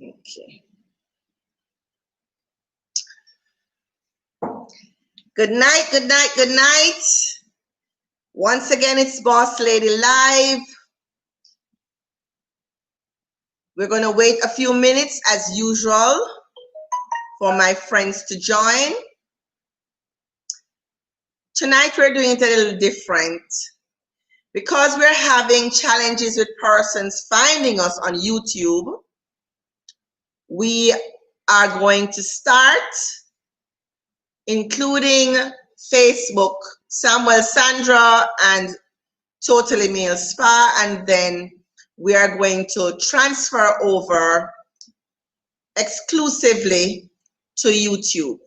Okay. Good night, good night, good night. Once again, it's Boss Lady Live. We're going to wait a few minutes as usual for my friends to join. Tonight, we're doing it a little different. Because we're having challenges with persons finding us on YouTube, we are going to start including Facebook, Sandra, and Totally Male Spa, and then we are going to transfer over exclusively to YouTube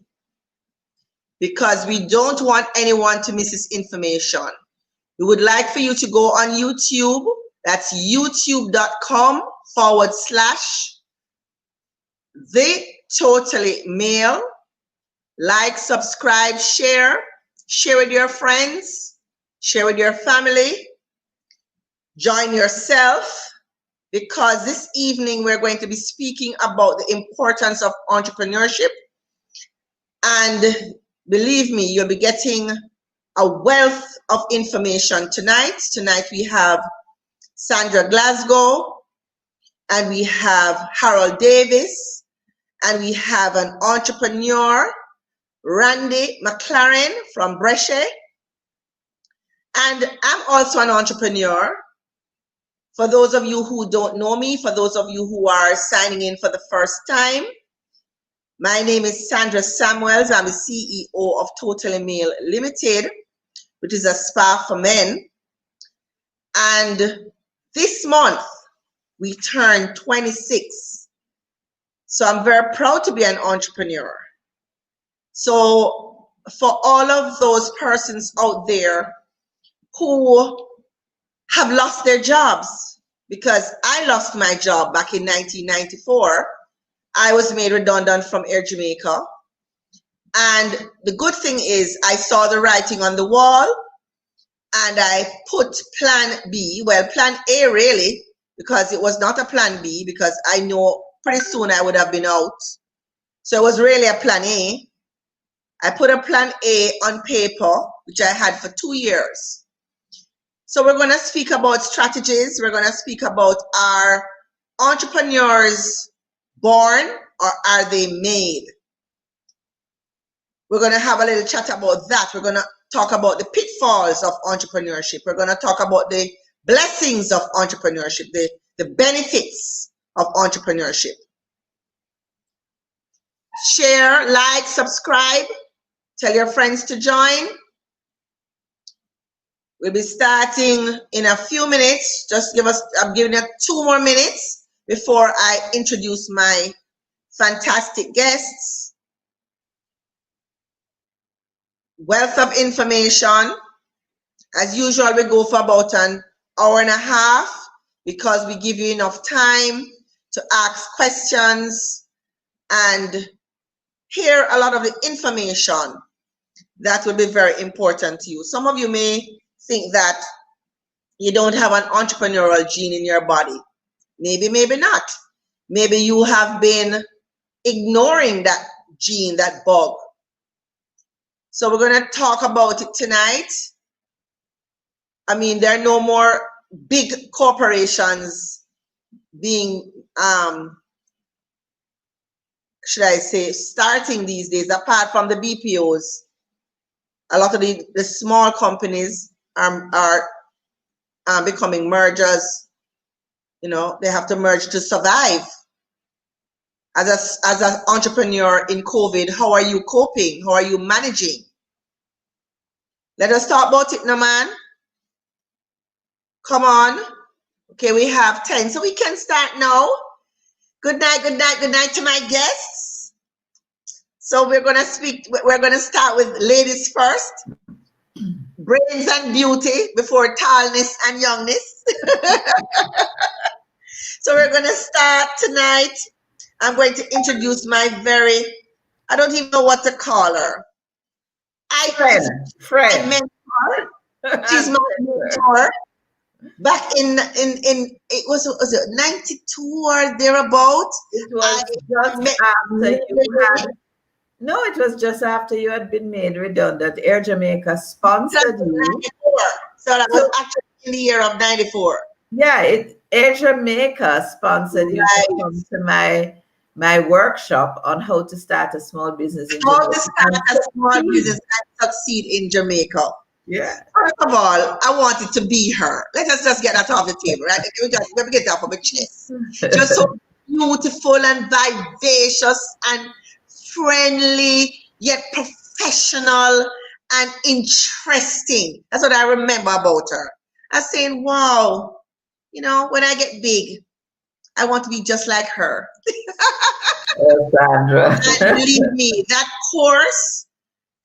because we don't want anyone to miss this information. We would like for you to go on YouTube. That's youtube.com/The Totally Male. Like, subscribe, share with your friends, share with your family, join yourself, because this evening we're going to be speaking about the importance of entrepreneurship. And believe me, you'll be getting a wealth of information tonight. Tonight we have Sandra Glasgow, and we have Harold Davis, and we have an entrepreneur, Randy McLaren from Brescia. And I'm also an entrepreneur. For those of you who don't know me, for those of you who are signing in for the first time, my name is Sandra Samuels. I'm the CEO of Totally Male Limited, which is a spa for men. And this month, we turn 26. So I'm very proud to be an entrepreneur. So for all of those persons out there who have lost their jobs, because I lost my job back in 1994, I was made redundant from Air Jamaica. And the good thing is I saw the writing on the wall and I put plan B, well, plan A really, because it was not a plan B, because I know pretty soon I would have been out. So it was really a plan A. I put a plan A on paper, which I had for 2 years. So we're going to speak about strategies. We're going to speak about, are entrepreneurs born or are they made? We're going to have a little chat about that. We're going to talk about the pitfalls of entrepreneurship. We're going to talk about the blessings of entrepreneurship, the benefits of entrepreneurship. Share, like, subscribe. Tell your friends to join. We'll be starting in a few minutes. I'm giving it 2 more minutes before I introduce my fantastic guests. Wealth of information. As usual, we go for about an hour and a half because we give you enough time to ask questions and hear a lot of the information that will be very important to you. Some of you may think that you don't have an entrepreneurial gene in your body. Maybe, maybe not. Maybe you have been ignoring that gene, that bug. So we're going to talk about it tonight. I mean, there are no more big corporations being, should I say, starting these days, apart from the BPOs. A lot of the small companies are becoming mergers. You know, they have to merge to survive. As an entrepreneur in COVID, how are you coping? How are you managing? Let us talk about it now, man. Come on. Okay, we have 10, so we can start now. Good night, good night, good night to my guests. So we're going to start with ladies first. Brains and beauty before tallness and youngness. So we're going to start tonight. I'm going to introduce my I don't even know what to call her. Friend. My mentor. She's my mentor. Back in was it 92 or thereabout? It I was just met after you Mary. had, no, it was just after you had been made redundant. Air Jamaica That's sponsored you. 94. So that was So actually in the year of 94. yeah, Air Jamaica sponsored you to Right. come to my workshop on how to start a small business in How to Jamaica start and a small business succeed. and succeed in Jamaica. Yeah. First of all, I wanted to be her. Let us just get that off the table, right? Let me get that off of my chest. She was so beautiful and vivacious and friendly, yet professional and interesting. That's what I remember about her. I was saying, wow, when I get big, I want to be just like her. Oh, And Sandra. believe me, that course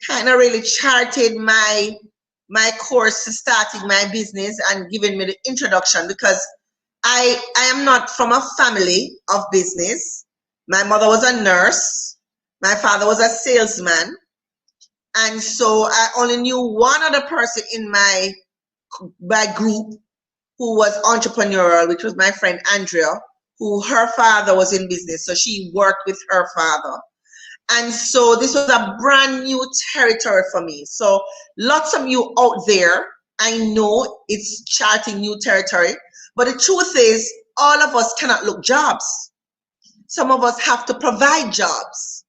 kind of really charted my course to starting my business and giving me the introduction, because I am not from a family of business. My mother was a nurse, my father was a salesman, and so I only knew one other person in my group who was entrepreneurial, which was my friend Andrea, who her father was in business, so she worked with her father. And so this was a brand new territory for me. So lots of you out there, I know it's charting new territory, but the truth is all of us cannot look jobs. Some of us have to provide jobs.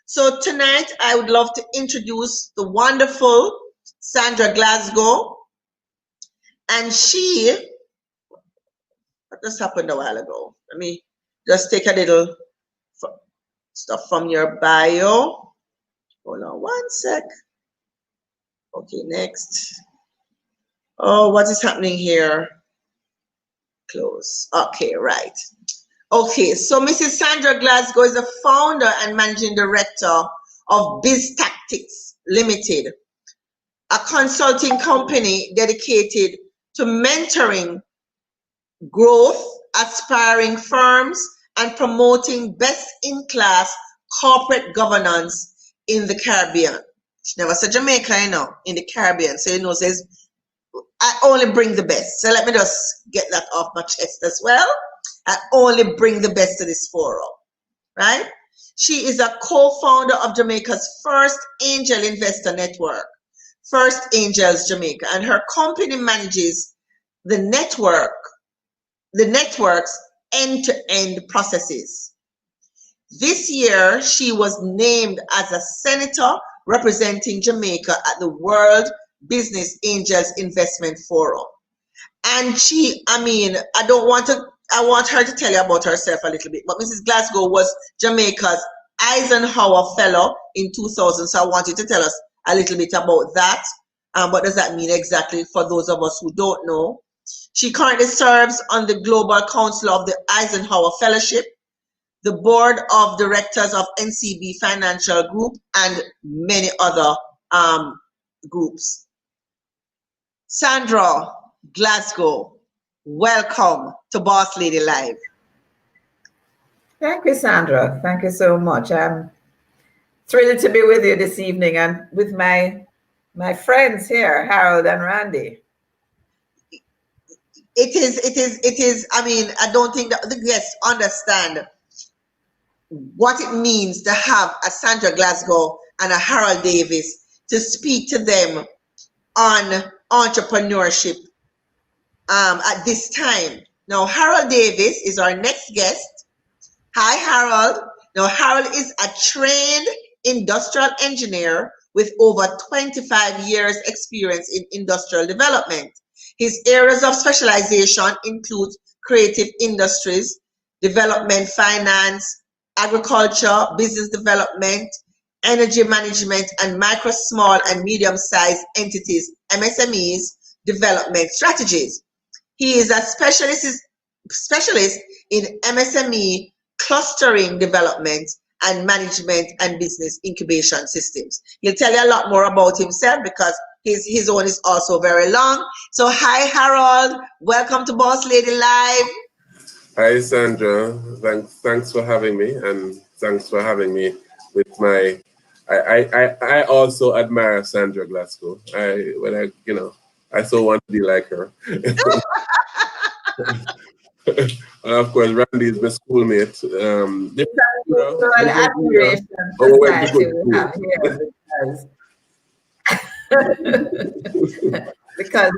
So tonight I would love to introduce the wonderful Sandra Glasgow. And what just happened a while ago? Let me just take a little stuff from your bio. Hold on one sec. Okay, next. Oh, what is happening here? Close. Okay, right. Okay, so Mrs. Sandra Glasgow is the founder and managing director of Biz Tactics Limited, a consulting company dedicated to mentoring growth, aspiring firms, and promoting best-in-class corporate governance in the Caribbean. She never said Jamaica, in the Caribbean. So says I only bring the best. So let me just get that off my chest as well. I only bring the best to this forum, right? She is a co-founder of Jamaica's first angel investor network, First Angels Jamaica, and her company manages the network's end-to-end processes. This year, she was named as a senator representing Jamaica at the World Business Angels Investment Forum. And I want her to tell you about herself a little bit, but Mrs. Glasgow was Jamaica's Eisenhower Fellow in 2000, so I want you to tell us a little bit about that. What does that mean exactly for those of us who don't know? She currently serves on the Global Council of the Eisenhower Fellowship, the board of directors of NCB Financial Group, and many other groups. Sandra Glasgow, welcome to Boss Lady Live. Thank you, Sandra. Thank you so much. I'm thrilled to be with you this evening and with my friends here, Harold and Randy. It is. I don't think that the guests understand what it means to have a Sandra Glasgow and a Harold Davis to speak to them on entrepreneurship at this time. Now, Harold Davis is our next guest. Hi, Harold. Now, Harold is a trained industrial engineer with over 25 years experience in industrial development. His areas of specialization include creative industries, development, finance, agriculture, business development, energy management, and micro, small, and medium-sized entities, MSMEs, development strategies. He is a specialist in MSME clustering development and management and business incubation systems. He'll tell you a lot more about himself because his own is also very long. So hi, Harold. Welcome to Boss Lady Live. Hi, Sandra. Thanks for having me, and thanks for having me with my. I also admire Sandra Glasgow. I so want to be like her. And of course, Randy is my schoolmate. So an admiration Oh, went to society good we school. have here because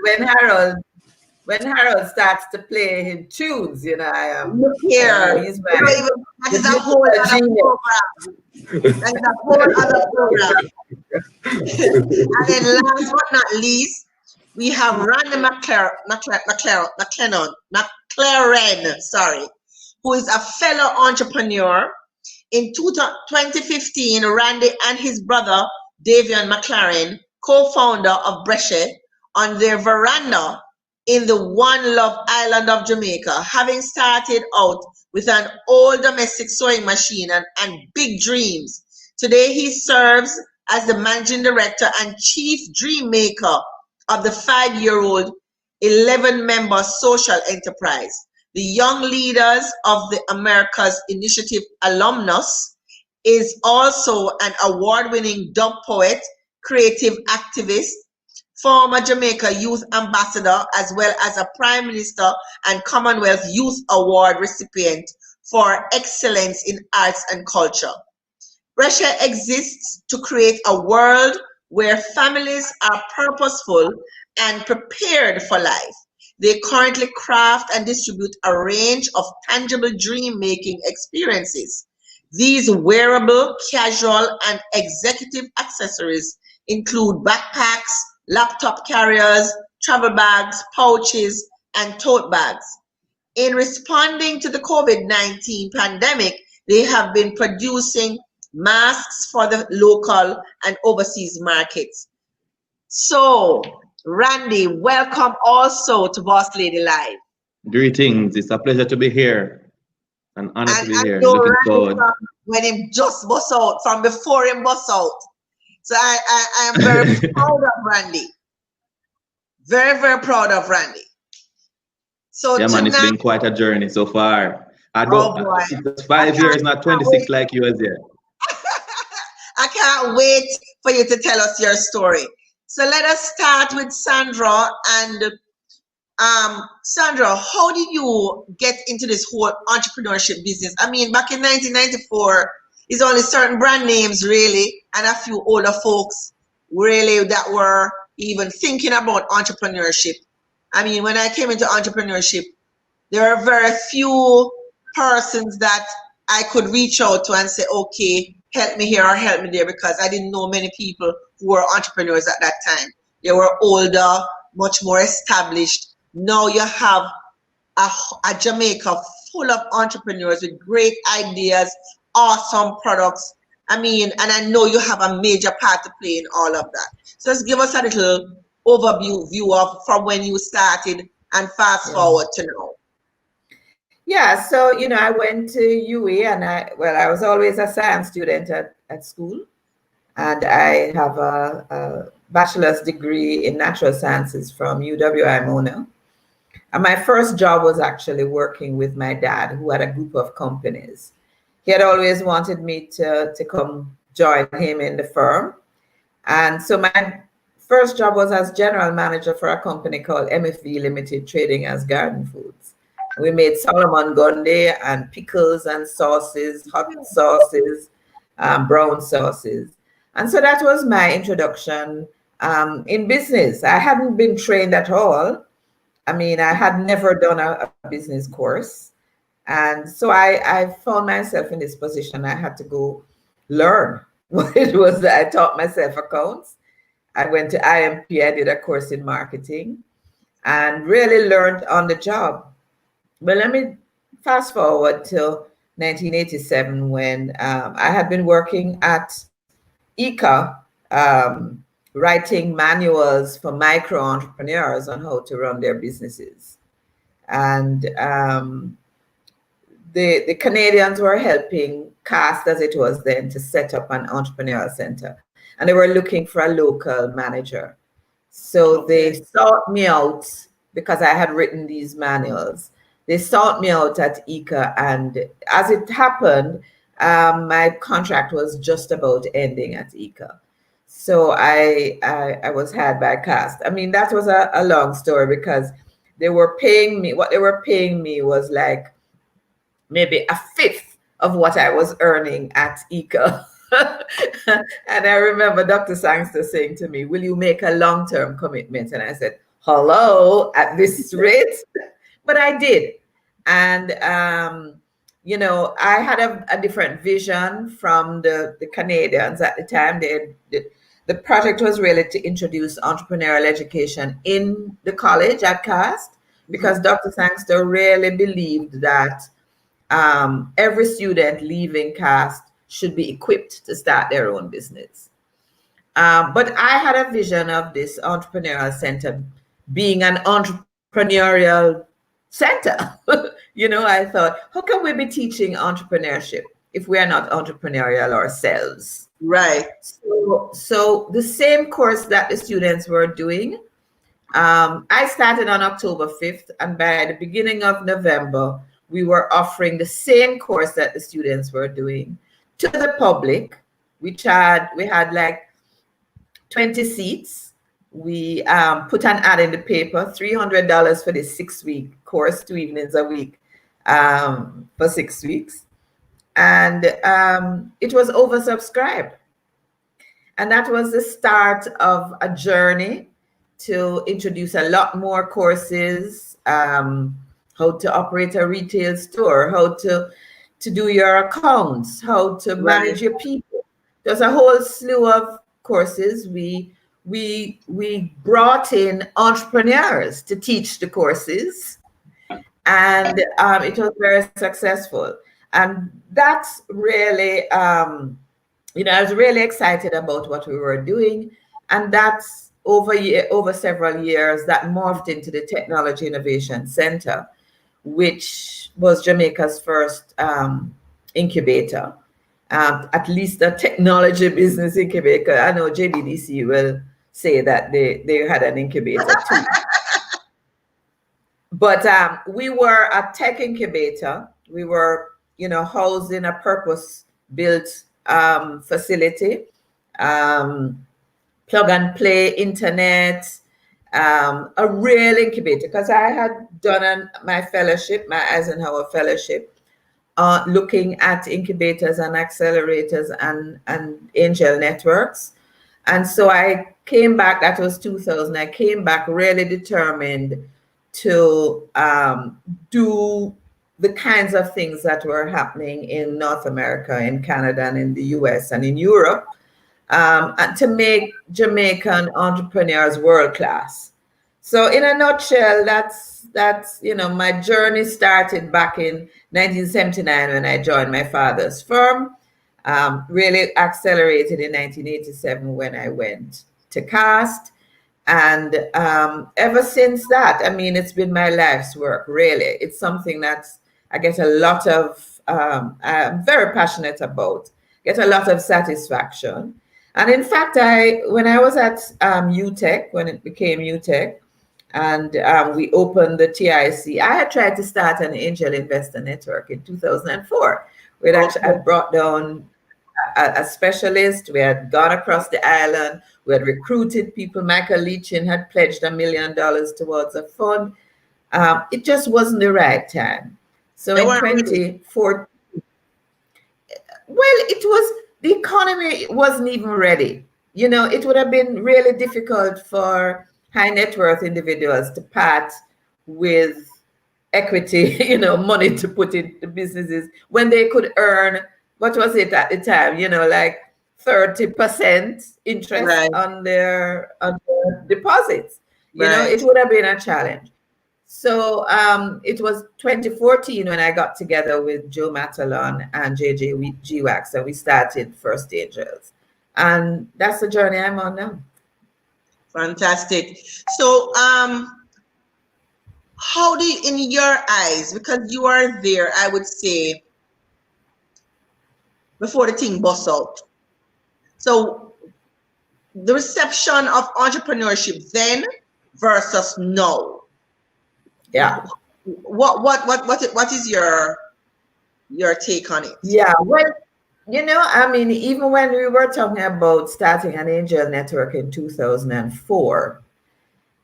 when Harold starts to play his tunes, you know, Look here. he's my That is a whole other program. That is a whole other program. And then last but not least, we have Randy McLaren, sorry, who is a fellow entrepreneur. In 2015, Randy and his brother, Davian McLaren, co-founder of Brescia, on their veranda in the One Love Island of Jamaica, having started out with an old domestic sewing machine and big dreams. Today, he serves as the managing director and chief dream maker of the 5-year-old 11-member social enterprise. The Young Leaders of the Americas Initiative alumnus is also an award-winning dub poet, creative activist, former Jamaica Youth Ambassador, as well as a Prime Minister and Commonwealth Youth Award recipient for excellence in arts and culture. Brescia exists to create a world where families are purposeful and prepared for life. They currently craft and distribute a range of tangible dream-making experiences. These wearable, casual, and executive accessories include backpacks, laptop carriers, travel bags, pouches, and tote bags. In responding to the COVID-19 pandemic, they have been producing masks for the local and overseas markets. So, Randy, welcome also to Boss Lady Live. Greetings. It's a pleasure to be here. An honor to be here. Know Looking Randy forward. from when him just bust out, from before him bust out. So I am very proud of Randy. Very, very proud of Randy. So Yeah, man, it's tonight, been quite a journey so far. I oh don't, boy, it's 5 years, not 26 like you as yet. I can't wait for you to tell us your story. So let us start with Sandra. And Sandra, how did you get into this whole entrepreneurship business? I mean, back in 1994, it's only certain brand names really, and a few older folks really that were even thinking about entrepreneurship. I mean, when I came into entrepreneurship, there are very few persons that I could reach out to and say, okay, help me here or help me there, because I didn't know many people who were entrepreneurs at that time. They were older, much more established. Now you have a Jamaica full of entrepreneurs with great ideas, awesome products. I mean, and I know you have a major part to play in all of that. So just give us a little overview of from when you started and fast forward to now. Yeah, so I went to UE, and I was always a science student at school, and I have a bachelor's degree in natural sciences from UWI Mona. And my first job was actually working with my dad, who had a group of companies. He had always wanted me to come join him in the firm. And so my first job was as general manager for a company called MFV Limited, trading as Garden Foods. We made Solomon Gunde and pickles and sauces, hot sauces, brown sauces. And so that was my introduction in business. I hadn't been trained at all. I mean, I had never done a business course. And so I found myself in this position. I had to go learn what it was that I taught myself accounts. I went to IMP, I did a course in marketing and really learned on the job. But let me fast forward till 1987 when I had been working at ICA, writing manuals for micro entrepreneurs on how to run their businesses. And the Canadians were helping CAST, as it was then, to set up an entrepreneurial center. And they were looking for a local manager. So they sought me out because I had written these manuals. They sought me out at ICA, and as it happened, my contract was just about ending at ICA. So I was hired by Cast. I mean, that was a long story because they were paying me, what they were paying me was like maybe a fifth of what I was earning at ECA. And I remember Dr. Sangster saying to me, will you make a long-term commitment? And I said, hello, at this rate? But I did. And, you know, I had a different vision from the Canadians at the time. The project was really to introduce entrepreneurial education in the college at Cast, because Dr. Sangster really believed that every student leaving Cast should be equipped to start their own business. But I had a vision of this entrepreneurial center being an entrepreneurial center. You know, I thought, how can we be teaching entrepreneurship if we are not entrepreneurial ourselves? Right. So the same course that the students were doing, I started on October 5th, and by the beginning of November, we were offering the same course that the students were doing to the public. We had like 20 seats. We put an ad in the paper, $300 for this 6-week course, 2 evenings a week for 6 weeks. And it was oversubscribed. And that was the start of a journey to introduce a lot more courses, how to operate a retail store, how to do your accounts, how to manage your people. There's a whole slew of courses. We brought in entrepreneurs to teach the courses, and it was very successful. And that's really, you know, I was really excited about what we were doing, and that's over several years that morphed into the Technology Innovation Center, which was Jamaica's first incubator, at least a technology business incubator. I know JDDC will say that they had an incubator too. But we were a tech incubator. We were, you know, housed in a purpose-built facility, plug and play internet, a real incubator, because I had done my fellowship, my Eisenhower fellowship, looking at incubators and accelerators and angel networks. And so I came back, that was 2000, I came back really determined to do the kinds of things that were happening in North America, in Canada, and in the US and in Europe, and to make Jamaican entrepreneurs world class. So in a nutshell, that's you know, my journey started back in 1979 when I joined my father's firm, really accelerated in 1987 when I went to Cast. And ever since that, I mean, it's been my life's work, really. It's something that I get a lot of, I'm very passionate about, get a lot of satisfaction. And in fact, when I was at UTech, when it became UTech, and we opened the TIC, I had tried to start an angel investor network in 2004. We had brought down a specialist. We had gone across the island. We had recruited people. Michael Leachin had pledged $1 million towards a fund. It just wasn't the right time. So in 2014, well, the economy wasn't even ready. You know, it would have been really difficult for high net worth individuals to part with equity, you know, money to put into businesses when they could earn, what was it at the time, you know, like 30% interest on their deposits. You know, it would have been a challenge. So it was 2014 when I got together with Joe Matalon and JJ GWAX, and we started First Angels. And that's the journey I'm on now. Fantastic. So how do you, in your eyes, because you are there, I would say, before the thing busts out. So the reception of entrepreneurship then versus now. Yeah. What is your take on it? Yeah. You know, I mean, even when we were talking about starting an angel network in 2004,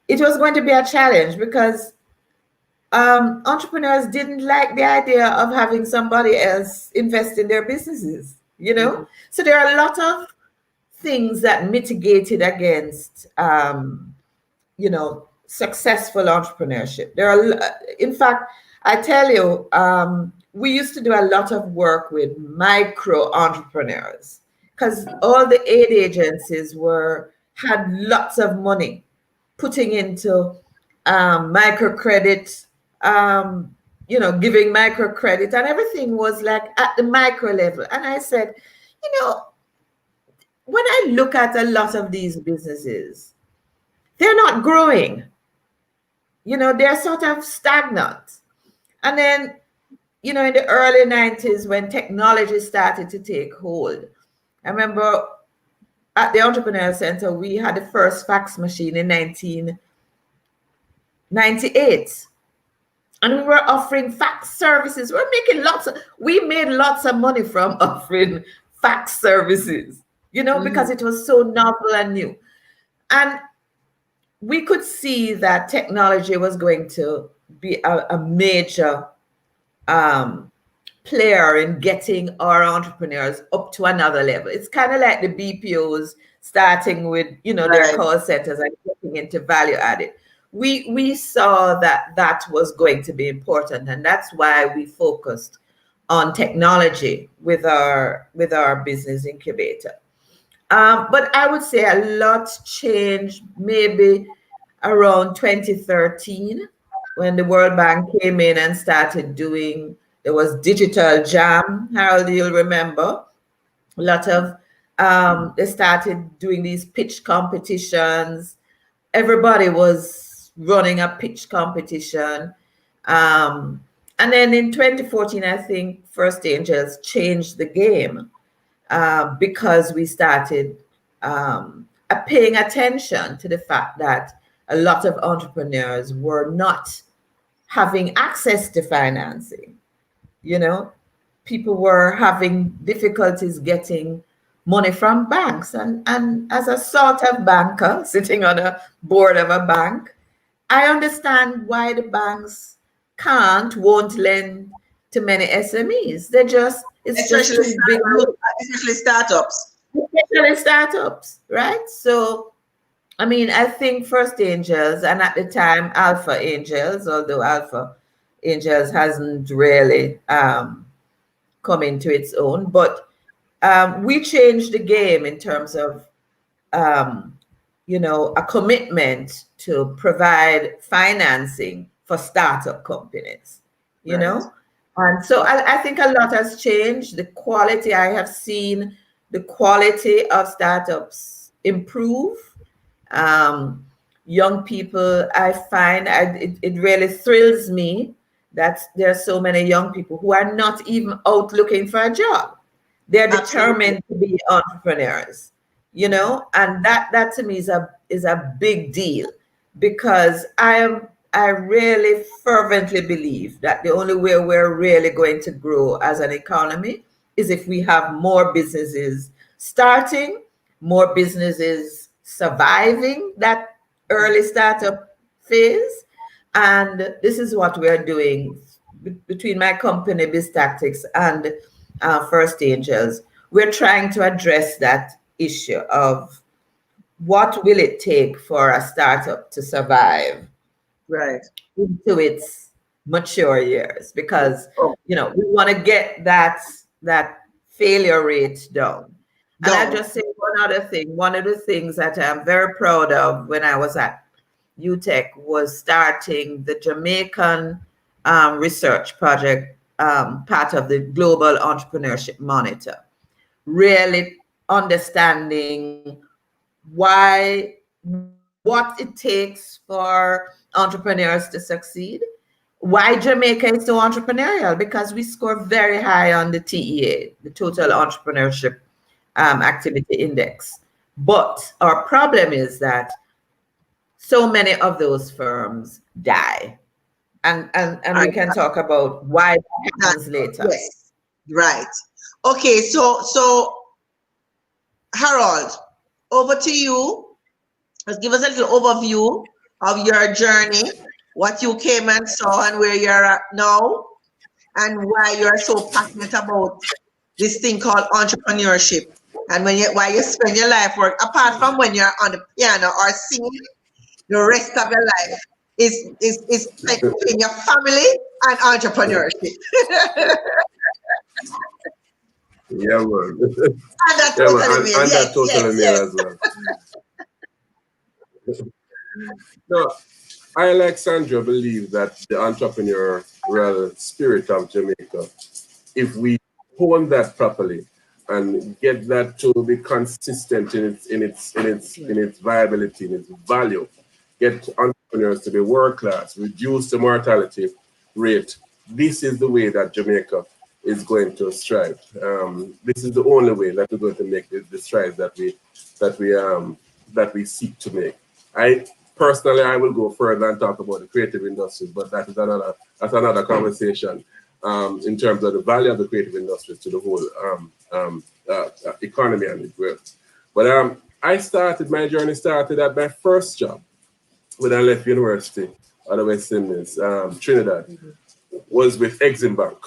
it was going to be a challenge because entrepreneurs didn't like the idea of having somebody else invest in their businesses, you know? So there are a lot of things that mitigated against, you know, successful entrepreneurship. There are, in fact, I tell you, we used to do a lot of work with micro entrepreneurs because all the aid agencies had lots of money putting into microcredit, you know, giving microcredit, and everything was like at the micro level. And I said, you know, when I look at a lot of these businesses, they're not growing. You know, they're sort of stagnant. And then, you know, in the early 90s, when technology started to take hold, I remember at the Entrepreneurial Center, we had the first fax machine in 1998. And we were offering fax services. We made lots of money from offering fax services, you know, because it was so novel and new. And we could see that technology was going to be a major player in getting our entrepreneurs up to another level. It's kind of like the BPOs starting with, you know, their call centers and getting into value added. We saw that was going to be important, and that's why we focused on technology with our business incubator. But I would say a lot changed maybe around 2013 when the World Bank came in and started doing, there was Digital Jam, Harold, you'll remember. A lot of, they started doing these pitch competitions. Everybody was running a pitch competition. And then in 2014, I think First Angels changed the game. Because we started paying attention to the fact that a lot of entrepreneurs were not having access to financing. You know, people were having difficulties getting money from banks. And as a sort of banker sitting on a board of a bank, I understand why the banks won't lend to many SMEs. Especially startups. Especially startups, right? So, I mean, I think First Angels, and at the time Alpha Angels, although Alpha Angels hasn't really come into its own, but we changed the game in terms of, you know, a commitment to provide financing for startup companies, you know? And so I think a lot has changed. The quality, I have seen the quality of startups improve. Young people, I find it really thrills me that there are so many young people who are not even out looking for a job. They're determined to be entrepreneurs, you know, and that to me is a big deal, because I really fervently believe that the only way we're really going to grow as an economy is if we have more businesses starting, more businesses surviving that early startup phase. And this is what we're doing between my company, Biz Tactics, and First Angels. We're trying to address that issue of what will it take for a startup to survive into its mature years, because you know we want to get that failure rate down. And I just say one other thing. One of the things that I'm very proud of when I was at UTech was starting the Jamaican research project, part of the Global Entrepreneurship Monitor, really understanding what it takes for entrepreneurs to succeed. Why Jamaica is so entrepreneurial? Because we score very high on the TEA, the Total Entrepreneurship Activity Index. But our problem is that so many of those firms die. And we can talk about why that happens later. Yes, right. Okay, so Harold, over to you. Let's give us a little overview of your journey, what you came and saw, and where you're at now, and why you're so passionate about this thing called entrepreneurship, and why you spend your life work apart from when you're on the piano or singing. The rest of your life is spent in your family and entrepreneurship. Yeah, man. And that Yeah, man. totally mean, And that yes, totally yes, meal yes. as well. No, I, like Sandra, believe that the entrepreneurial spirit of Jamaica, if we hone that properly and get that to be consistent in its viability, in its value, get entrepreneurs to be world class, reduce the mortality rate. This is the way that Jamaica is going to strive. This is the only way that we're going to make the strides that we seek to make. I personally, I will go further and talk about the creative industries, but that's another conversation. In terms of the value of the creative industries to the whole economy and the growth. But my journey started at my first job when I left university out of West Indies, Trinidad, was with Exim Bank.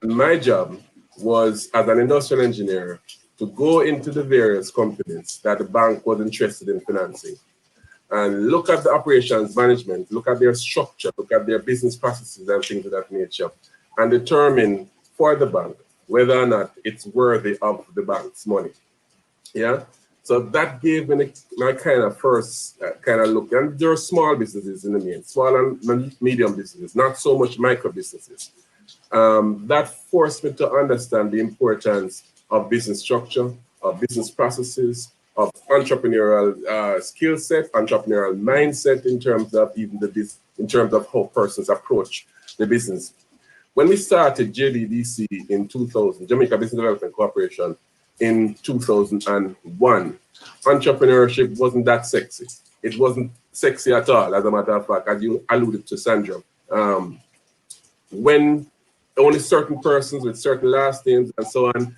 And my job was as an industrial engineer to go into the various companies that the bank was interested in financing and look at the operations management, look at their structure, look at their business processes and things of that nature, and determine for the bank whether or not it's worthy of the bank's money. Yeah. So that gave me my kind of first kind of look. And there are small businesses in the main, small and medium businesses, not so much micro businesses. That forced me to understand the importance of business structure, of business processes, of entrepreneurial skill set, entrepreneurial mindset in terms of in terms of how persons approach the business. When we started JBDC in 2000, Jamaica Business Development Corporation, in 2001, entrepreneurship wasn't that sexy. It wasn't sexy at all, as a matter of fact, as you alluded to, Sandra. When only certain persons with certain last names and so on,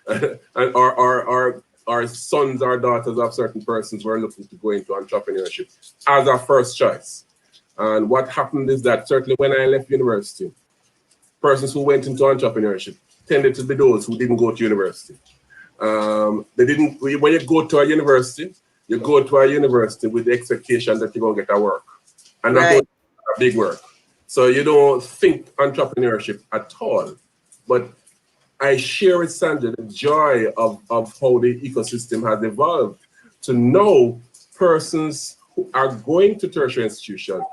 and our sons or daughters of certain persons were looking to go into entrepreneurship as our first choice. And what happened is that certainly when I left university, persons who went into entrepreneurship tended to be those who didn't go to university. They didn't. When you go to a university, you go to a university with the expectation that you're going to get a work, and not Right. a big work. So you don't think entrepreneurship at all. But I share with Sandra the joy of how the ecosystem has evolved to know persons who are going to tertiary institutions,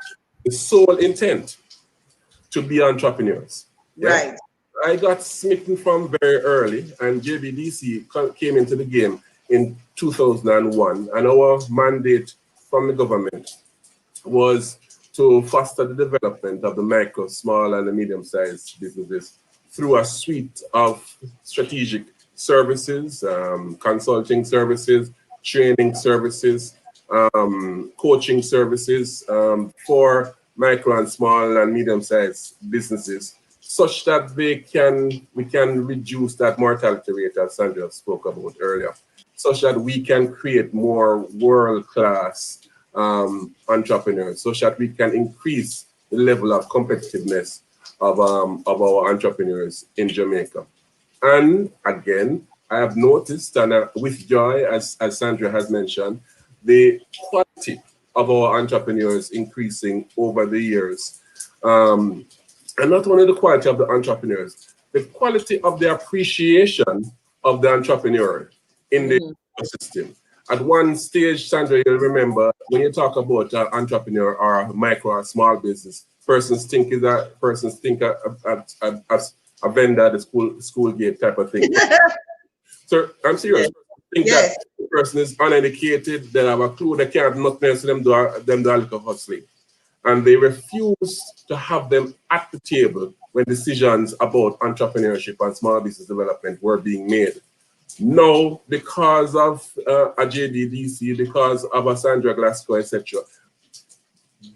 the sole intent to be entrepreneurs. Yeah? Right. I got smitten from very early, and JBDC came into the game in 2001. And our mandate from the government was to foster the development of the micro, small, and the medium-sized businesses through a suite of strategic services, consulting services, training services, coaching services for micro and small and medium-sized businesses, such that we can reduce that mortality rate, as Sandra spoke about earlier, such that we can create more world-class entrepreneurs, such that we can increase the level of competitiveness of our entrepreneurs in Jamaica. And again, I have noticed, and with joy, as Sandra has mentioned, the quality of our entrepreneurs increasing over the years. And not only the quality of the entrepreneurs, the quality of the appreciation of the entrepreneur in the ecosystem. At one stage, Sandra, you'll remember when you talk about an entrepreneur or a micro or small business, persons think a vendor at the school gate type of thing. So I'm serious. Think that the person is uneducated, they have a clue, they can't nothing else, them do a little hustling. And they refuse to have them at the table when decisions about entrepreneurship and small business development were being made. Now, because of a JBDC, because of a Sandra Glasgow, etc.,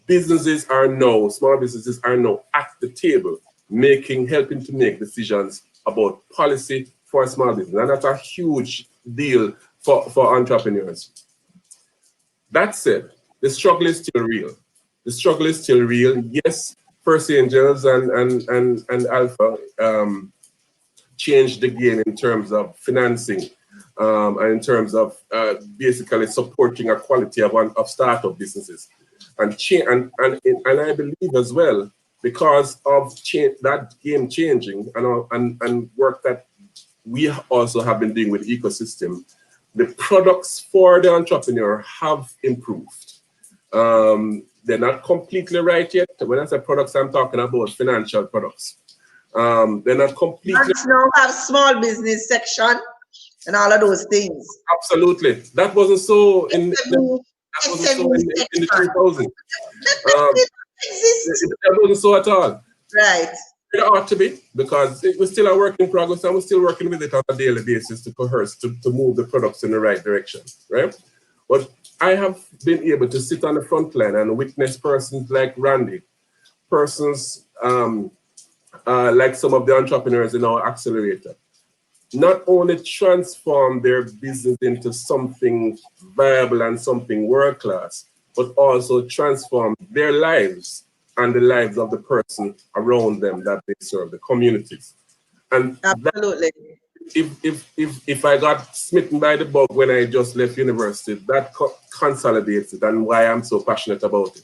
small businesses are now at the table helping to make decisions about policy for small business. And that's a huge deal for entrepreneurs. That said, the struggle is still real. The struggle is still real. Yes, First Angels and Alpha changed the game in terms of financing and in terms of basically supporting a quality of startup businesses. And I believe as well, because of that game changing and work that we also have been doing with ecosystem, the products for the entrepreneur have improved. They're not completely right yet. When I say products, I'm talking about financial products. They're not completely. Now have small business section and all of those things. Absolutely, that wasn't so in the 2000s. That wasn't so at all. Right. It ought to be, because it was still a work in progress, and we're still working with it on a daily basis to coerce, to move the products in the right direction, right? But I have been able to sit on the front line and witness persons like Randy, persons like some of the entrepreneurs in our accelerator, not only transform their business into something viable and something world-class, but also transform their lives and the lives of the person around them that they serve, the communities. And absolutely. If I got smitten by the bug when I just left university, that consolidates it, and why I'm so passionate about it.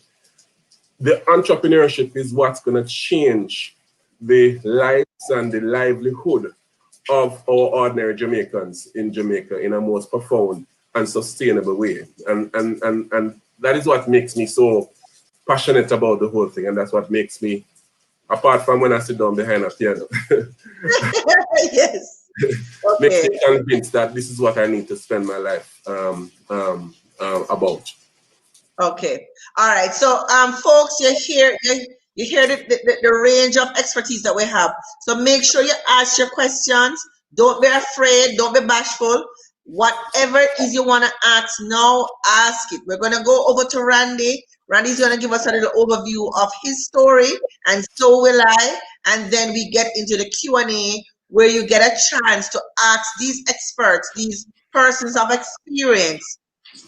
The entrepreneurship is what's going to change the lives and the livelihood of our ordinary Jamaicans in Jamaica in a most profound and sustainable way. And that is what makes me so passionate about the whole thing, and that's what makes me, apart from when I sit down behind a piano, yes, okay, makes me convinced that this is what I need to spend my life about. Okay, all right. So, folks, you hear the range of expertise that we have. So make sure you ask your questions. Don't be afraid. Don't be bashful. Whatever it is you want to ask now, ask it. We're going to go over to Randy. Randy's going to give us a little overview of his story, and so will I. And then we get into the Q&A, where you get a chance to ask these experts, these persons of experience,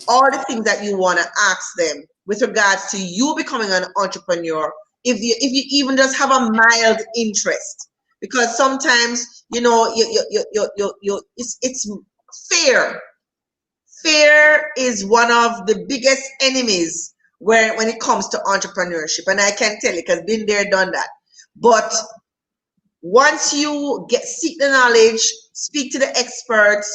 all the things that you want to ask them with regards to you becoming an entrepreneur, if you even just have a mild interest. Because sometimes, you know, it's fear. Fear is one of the biggest enemies when it comes to entrepreneurship, and I can tell you, because been there, done that. But once you seek the knowledge, speak to the experts,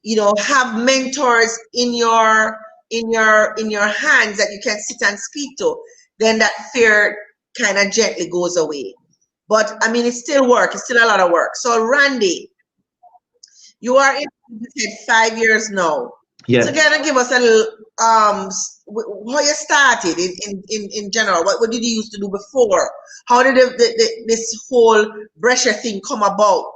you know, have mentors in your hands that you can sit and speak to, then that fear kind of gently goes away. But I mean, it's still work. It's still a lot of work. So Randy, you are in 5 years now. Yes. So can you give us a little how you started in general? What did you used to do before? How did this whole Brescia thing come about?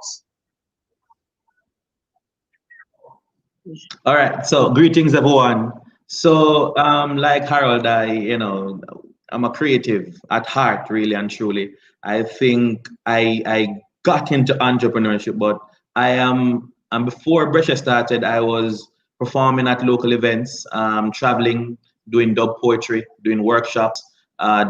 All right. So greetings, everyone. So like Harold, I'm a creative at heart, really and truly. I think I got into entrepreneurship, but and before Brescia started, I was performing at local events, traveling, doing dub poetry, doing workshops,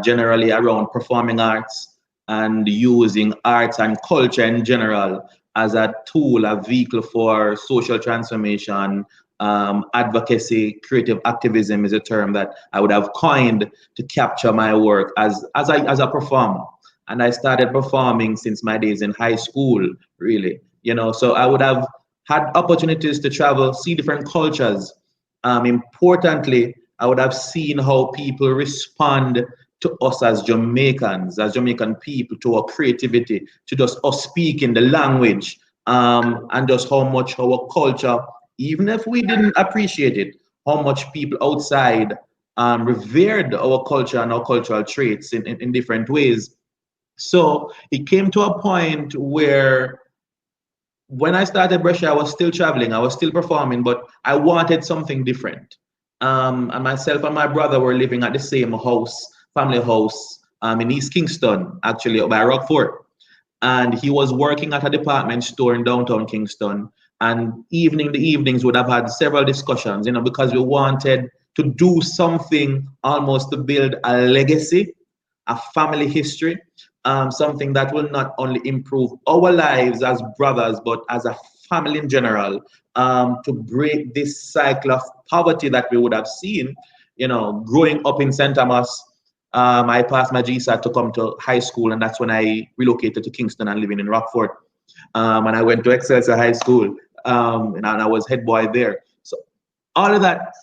generally around performing arts, and using arts and culture in general as a tool, a vehicle for social transformation, advocacy, creative activism is a term that I would have coined to capture my work as a performer. And I started performing since my days in high school, really. So I would have had opportunities to travel, see different cultures. Importantly, I would have seen how people respond to us as Jamaicans, as Jamaican people, to our creativity, to just us speaking the language, and just how much our culture, even if we didn't appreciate it, how much people outside revered our culture and our cultural traits in different ways. So it came to a point where when I started Brescia, I was still traveling, I was still performing, but I wanted something different. And myself and my brother were living at the same house, family house, in East Kingston, actually, by Rockford. and he was working at a department store in downtown Kingston. And the evenings would have had several discussions, because we wanted to do something almost to build a legacy, a family history, something that will not only improve our lives as brothers, but as a family in general, to break this cycle of poverty that we would have seen, growing up in St. Thomas. I passed my GSAT to come to high school, and that's when I relocated to Kingston and living in Rockford. And I went to Excelsior High School, and I was head boy there. So all of that,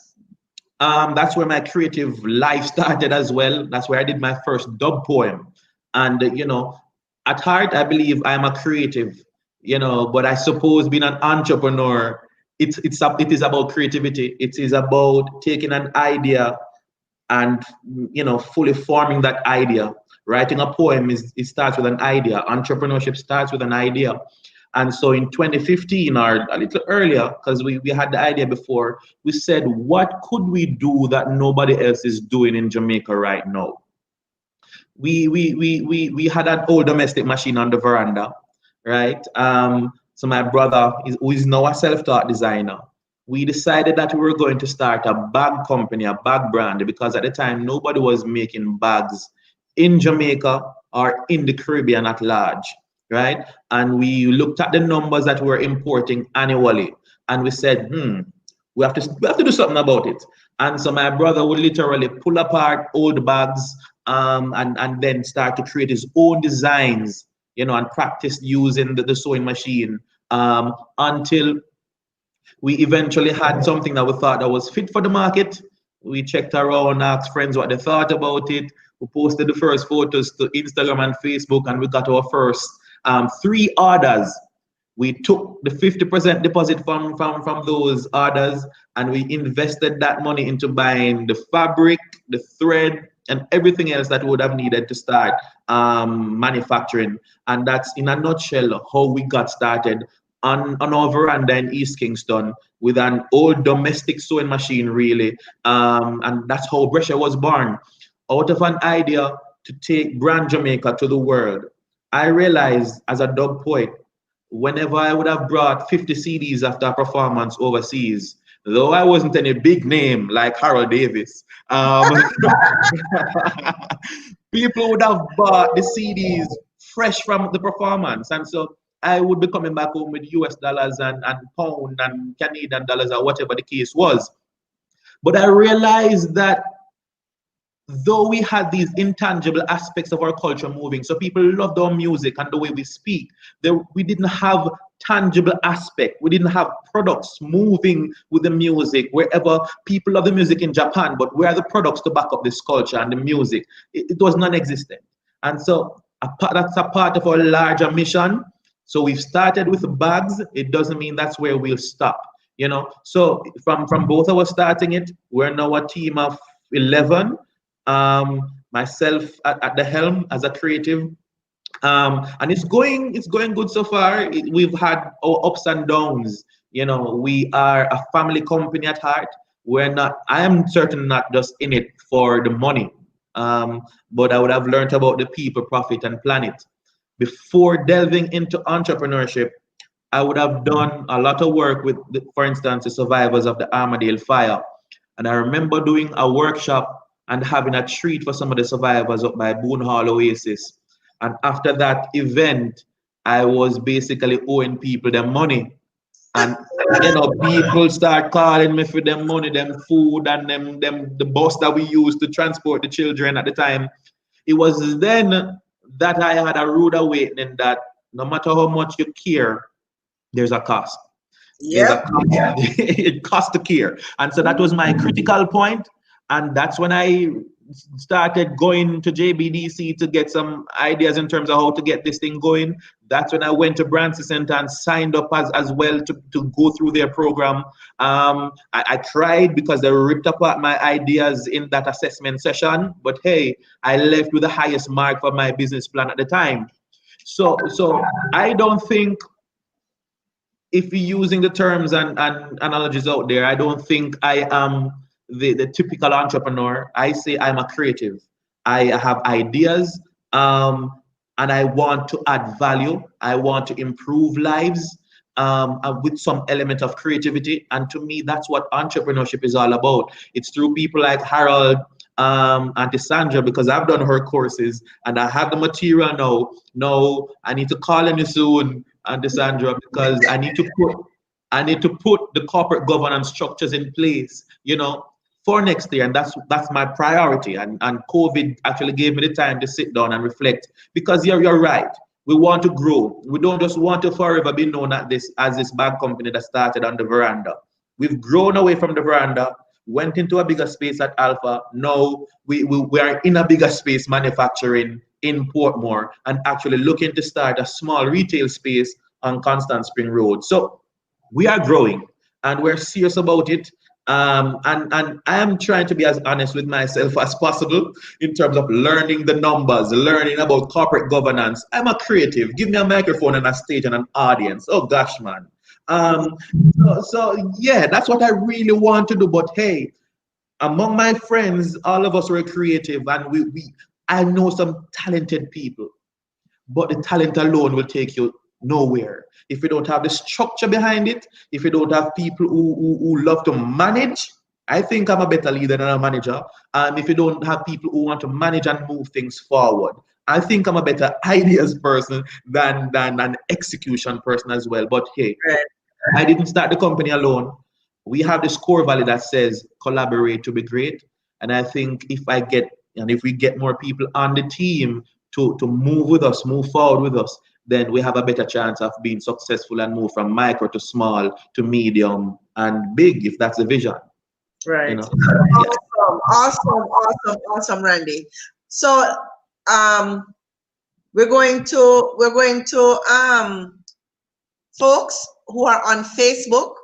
that's where my creative life started as well. That's where I did my first dub poem. And, at heart, I believe I'm a creative, but I suppose being an entrepreneur, it is about creativity. It is about taking an idea and, fully forming that idea. Writing a poem it starts with an idea. Entrepreneurship starts with an idea. And so in 2015, or a little earlier, because we had the idea before, we said, what could we do that nobody else is doing in Jamaica right now? We had an old domestic machine on the veranda, right? So my brother, who is now a self-taught designer, we decided that we were going to start a bag company, a bag brand, because at the time, nobody was making bags in Jamaica or in the Caribbean at large, right? And we looked at the numbers that we're importing annually, and we said, we have to do something about it. And so my brother would literally pull apart old bags, and then start to create his own designs, and practice using the sewing machine, until we eventually had something that we thought that was fit for the market. We checked around, asked friends what they thought about it. We posted the first photos to Instagram and Facebook, and we got our first 3 orders. We took the 50% deposit from those orders, and we invested that money into buying the fabric, the thread, and everything else that we would have needed to start manufacturing. And that's, in a nutshell, how we got started on our veranda in East Kingston with an old domestic sewing machine, really. And that's how Brescia was born, out of an idea to take brand Jamaica to the world. I realized as a dub poet, whenever I would have brought 50 CDs after a performance overseas, though I wasn't any big name like Harold Davis, people would have bought the CDs fresh from the performance. And so I would be coming back home with US dollars and pound and Canadian dollars or whatever the case was. But I realized that though we had these intangible aspects of our culture moving, so people loved our music and the way we speak, we didn't have tangible aspect. We didn't have products moving with the music wherever people love the music in Japan, but where are the products to back up this culture and the music? It was non-existent. And so that's a part of our larger mission. So we've started with bags. It doesn't mean that's where we'll stop, So from both of us starting it, we're now a team of 11. Myself at the helm as a creative, and it's going good so far. We've had our ups and downs. We are a family company at heart. I am certainly not just in it for the money, but I would have learned about the people, profit, and planet. Before delving into entrepreneurship, I would have done a lot of work with, for instance, the survivors of the Armadale fire. And I remember doing a workshop and having a treat for some of the survivors up by Boone Hall Oasis. And after that event, I was basically owing people their money. And people start calling me for them money, them food, and them the bus that we used to transport the children at the time. It was then that I had a rude awakening that no matter how much you care, there's a cost. Yeah. It costs to care. And so that was my critical point. And that's when I started going to JBDC to get some ideas in terms of how to get this thing going. That's when I went to Brancy Center and signed up as well to go through their program. I tried because they ripped apart my ideas in that assessment session. But hey, I left with the highest mark for my business plan at the time. So I don't think, if you're using the terms and analogies out there, I don't think I am the typical entrepreneur. I say I'm a creative. I have ideas, and and I want to add value. I want to improve lives with some element of creativity. And to me, that's what entrepreneurship is all about. It's through people like Harold, Auntie Sandra, because I've done her courses and I have the material now. No, I need to call you soon, Auntie Sandra, because I need to put the corporate governance structures in place, for next year, and that's my priority. And COVID actually gave me the time to sit down and reflect, because you're right. We want to grow. We don't just want to forever be known as this bad company that started on the veranda. We've grown away from the veranda, went into a bigger space at Alpha. Now we are in a bigger space manufacturing in Portmore, and actually looking to start a small retail space on Constant Spring Road. So we are growing and we're serious about it. And I am trying to be as honest with myself as possible in terms of learning the numbers, learning about corporate governance. I'm a creative. Give me a microphone and a stage and an audience. Oh gosh, man. So yeah, that's what I really want to do. But hey, among my friends, all of us were creative, and I know some talented people, but the talent alone will take you nowhere. If you don't have the structure behind it, if you don't have people who love to manage, I think I'm a better leader than a manager. If you don't have people who want to manage and move things forward, I think I'm a better ideas person than an execution person as well. But hey, I didn't start the company alone. We have this core value that says collaborate to be great. And I think if we get more people on the team to move with us, move forward with us, then we have a better chance of being successful and move from micro to small to medium and big, if that's the vision. Right. Awesome, Randy. So we're going to folks who are on Facebook,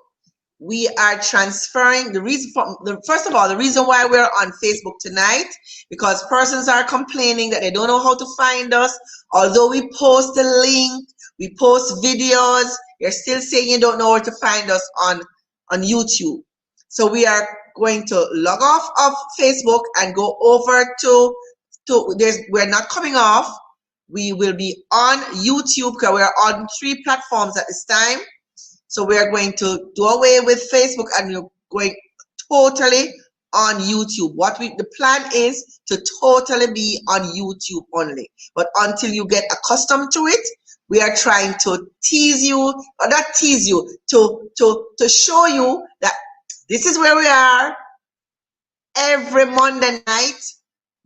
we are transferring the reason the reason why we're on Facebook tonight, because persons are complaining that they don't know how to find us. Although we post the link, we post videos, you're still saying you don't know where to find us on YouTube. So we are going to log off of Facebook and go over to we're not coming off. We will be on YouTube because we're on 3 platforms at this time. So we are going to do away with Facebook and we're going totally on YouTube. The plan is to totally be on YouTube only. But until you get accustomed to it, we are trying to tease you, or not tease you, to show you that this is where we are. Every Monday night,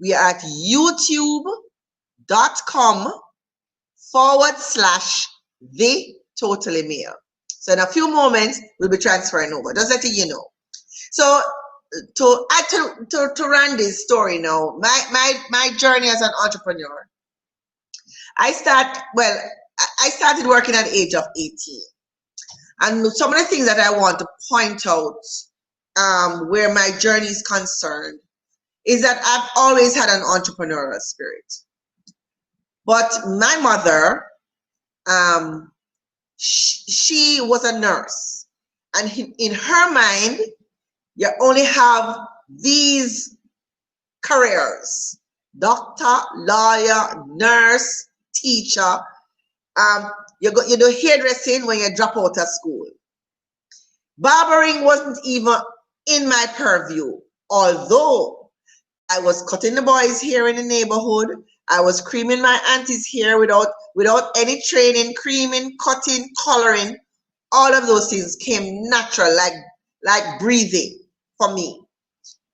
we are at youtube.com/The Totally Male. So in a few moments, we'll be transferring over, just letting you know. So to add to Randy's story now, my journey as an entrepreneur, I started working at the age of 18. And some of the things that I want to point out where my journey is concerned is that I've always had an entrepreneurial spirit. But my mother, she was a nurse, and in her mind, you only have these careers: doctor, lawyer, nurse, teacher. You do hairdressing when you drop out of school. Barbering wasn't even in my purview, although I was cutting the boys' hair in the neighborhood. I was creaming my auntie's hair without any training, creaming, cutting, coloring. All of those things came natural, like breathing for me.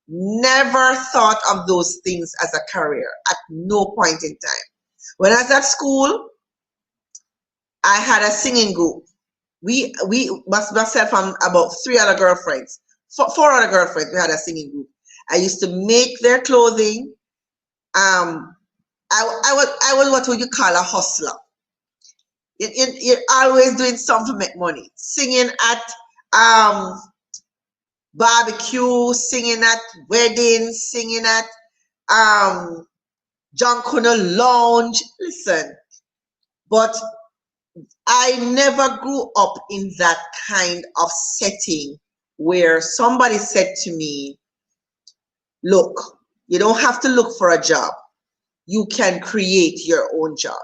Never thought of those things as a career at no point in time. When I was at school, I had a singing group. Myself and about 4 other girlfriends, we had a singing group. I used to make their clothing. I was what would you call a hustler. You're always doing something to make money. Singing at barbecue, singing at weddings, singing at Junkono Lounge. Listen, but I never grew up in that kind of setting where somebody said to me, look, you don't have to look for a job. You can create your own job.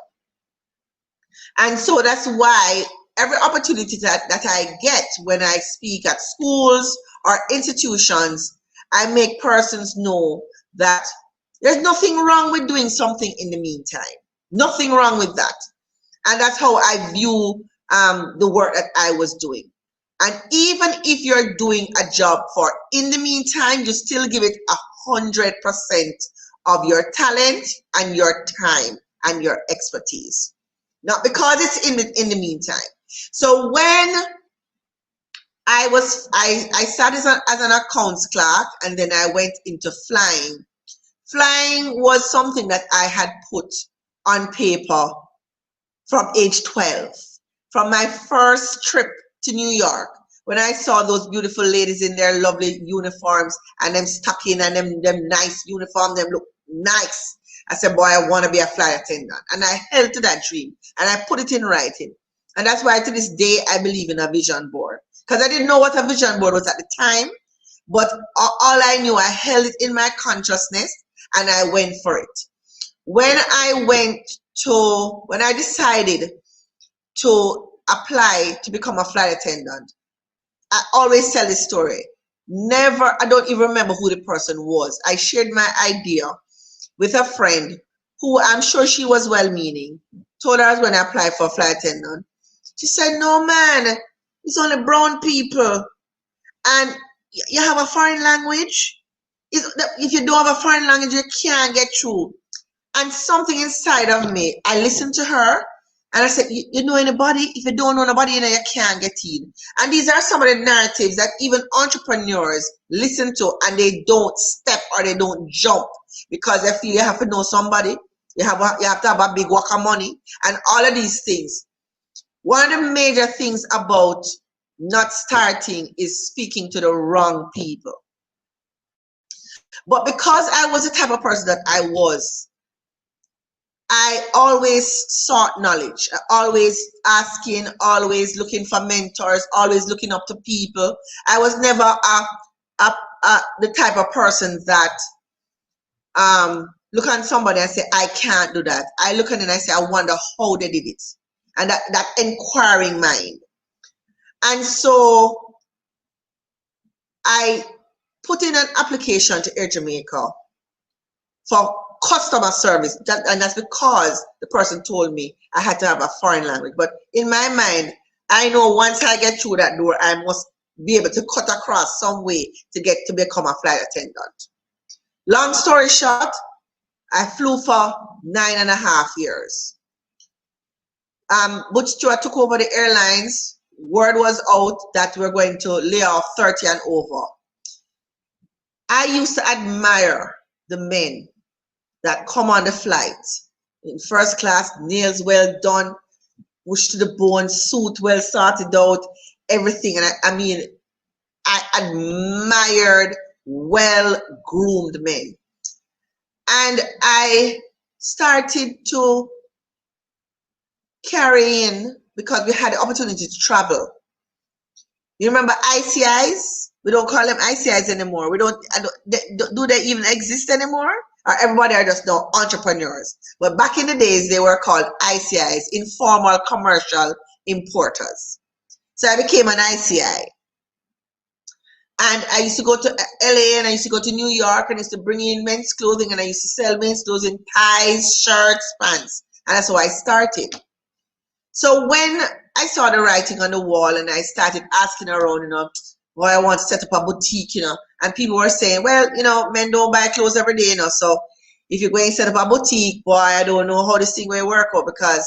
And so that's why every opportunity that I get when I speak at schools or institutions, I make persons know that there's nothing wrong with doing something in the meantime. Nothing wrong with that. And that's how I view the work that I was doing. And even if you're doing a job for in the meantime, you still give it 100% of your talent and your time and your expertise. Not because it's in the meantime. So when I started as an accounts clerk, and then I went into flying. Flying was something that I had put on paper from age 12. From my first trip to New York, when I saw those beautiful ladies in their lovely uniforms and them stocking and them nice uniform, them look nice. I said, boy, I want to be a flight attendant. And I held to that dream and I put it in writing. And that's why to this day, I believe in a vision board. Because I didn't know what a vision board was at the time. But all I knew, I held it in my consciousness and I went for it. When I decided to apply to become a flight attendant, I always tell this story. I don't even remember who the person was. I shared my idea with a friend who I'm sure she was well-meaning. Told her when I applied for flight attendant. She said, no man, it's only brown people. And you have a foreign language? If you don't have a foreign language, you can't get through. And something inside of me, I listened to her and I said, you know anybody? If you don't know nobody, you can't get in. And these are some of the narratives that even entrepreneurs listen to and they don't step or they don't jump because they feel you have to know somebody. You have to have a big whack of money and all of these things. One of the major things about not starting is speaking to the wrong people. But because I was the type of person that I was, I always sought knowledge, always asking, always looking for mentors, always looking up to people. I was never the type of person that look at somebody and say, I can't do that. I look at it and I say, I wonder how they did it. And that inquiring mind. And so I put in an application to Air Jamaica for customer service, and that's because the person told me I had to have a foreign language. But in my mind, I know once I get through that door, I must be able to cut across some way to become a flight attendant. Long story short, I flew for 9.5 years. Butch Stewart took over the airlines. Word was out that we're going to lay off 30 and over. I used to admire the men that come on the flight in first class, nails well done, push to the bone, suit well sorted out, everything. And I mean, I admired well-groomed men. And I started to carry in, because we had the opportunity to travel. You remember ICIs? We don't call them ICIs anymore. Do they even exist anymore? Or everybody are just now entrepreneurs? But back in the days, they were called ICIs, informal commercial importers. So I became an ICI. And I used to go to LA and I used to go to New York and I used to bring in men's clothing and I used to sell men's clothing, ties, shirts, pants. And that's how I started. So when I saw the writing on the wall and I started asking around, boy, I want to set up a boutique, and people were saying, well, men don't buy clothes every day, so if you're going to set up a boutique, boy, I don't know how this thing will work out because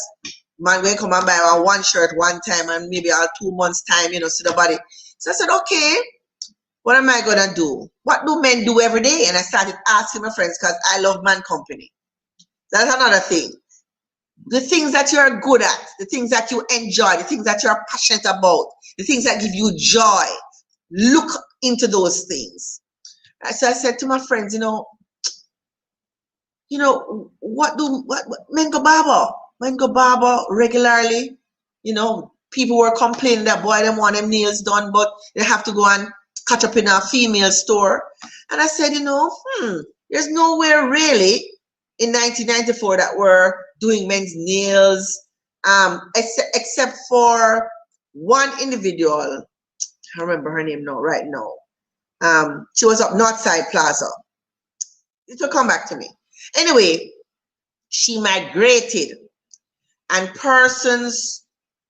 man going to come and buy one shirt one time and maybe 2 months time, to the body. So I said, okay, what am I going to do? What do men do every day? And I started asking my friends because I love man company. That's another thing. The things that you're good at, the things that you enjoy, the things that you're passionate about, the things that give you joy, look into those things. So I said to my friends, what men go barber? Men go barber regularly. People were complaining that boy, they want them nails done, but they have to go and catch up in a female store. And I said, there's nowhere really in 1994 that were doing men's nails except for one individual. I remember her name now, right now. She was up Northside Plaza. It will come back to me. Anyway, she migrated, and persons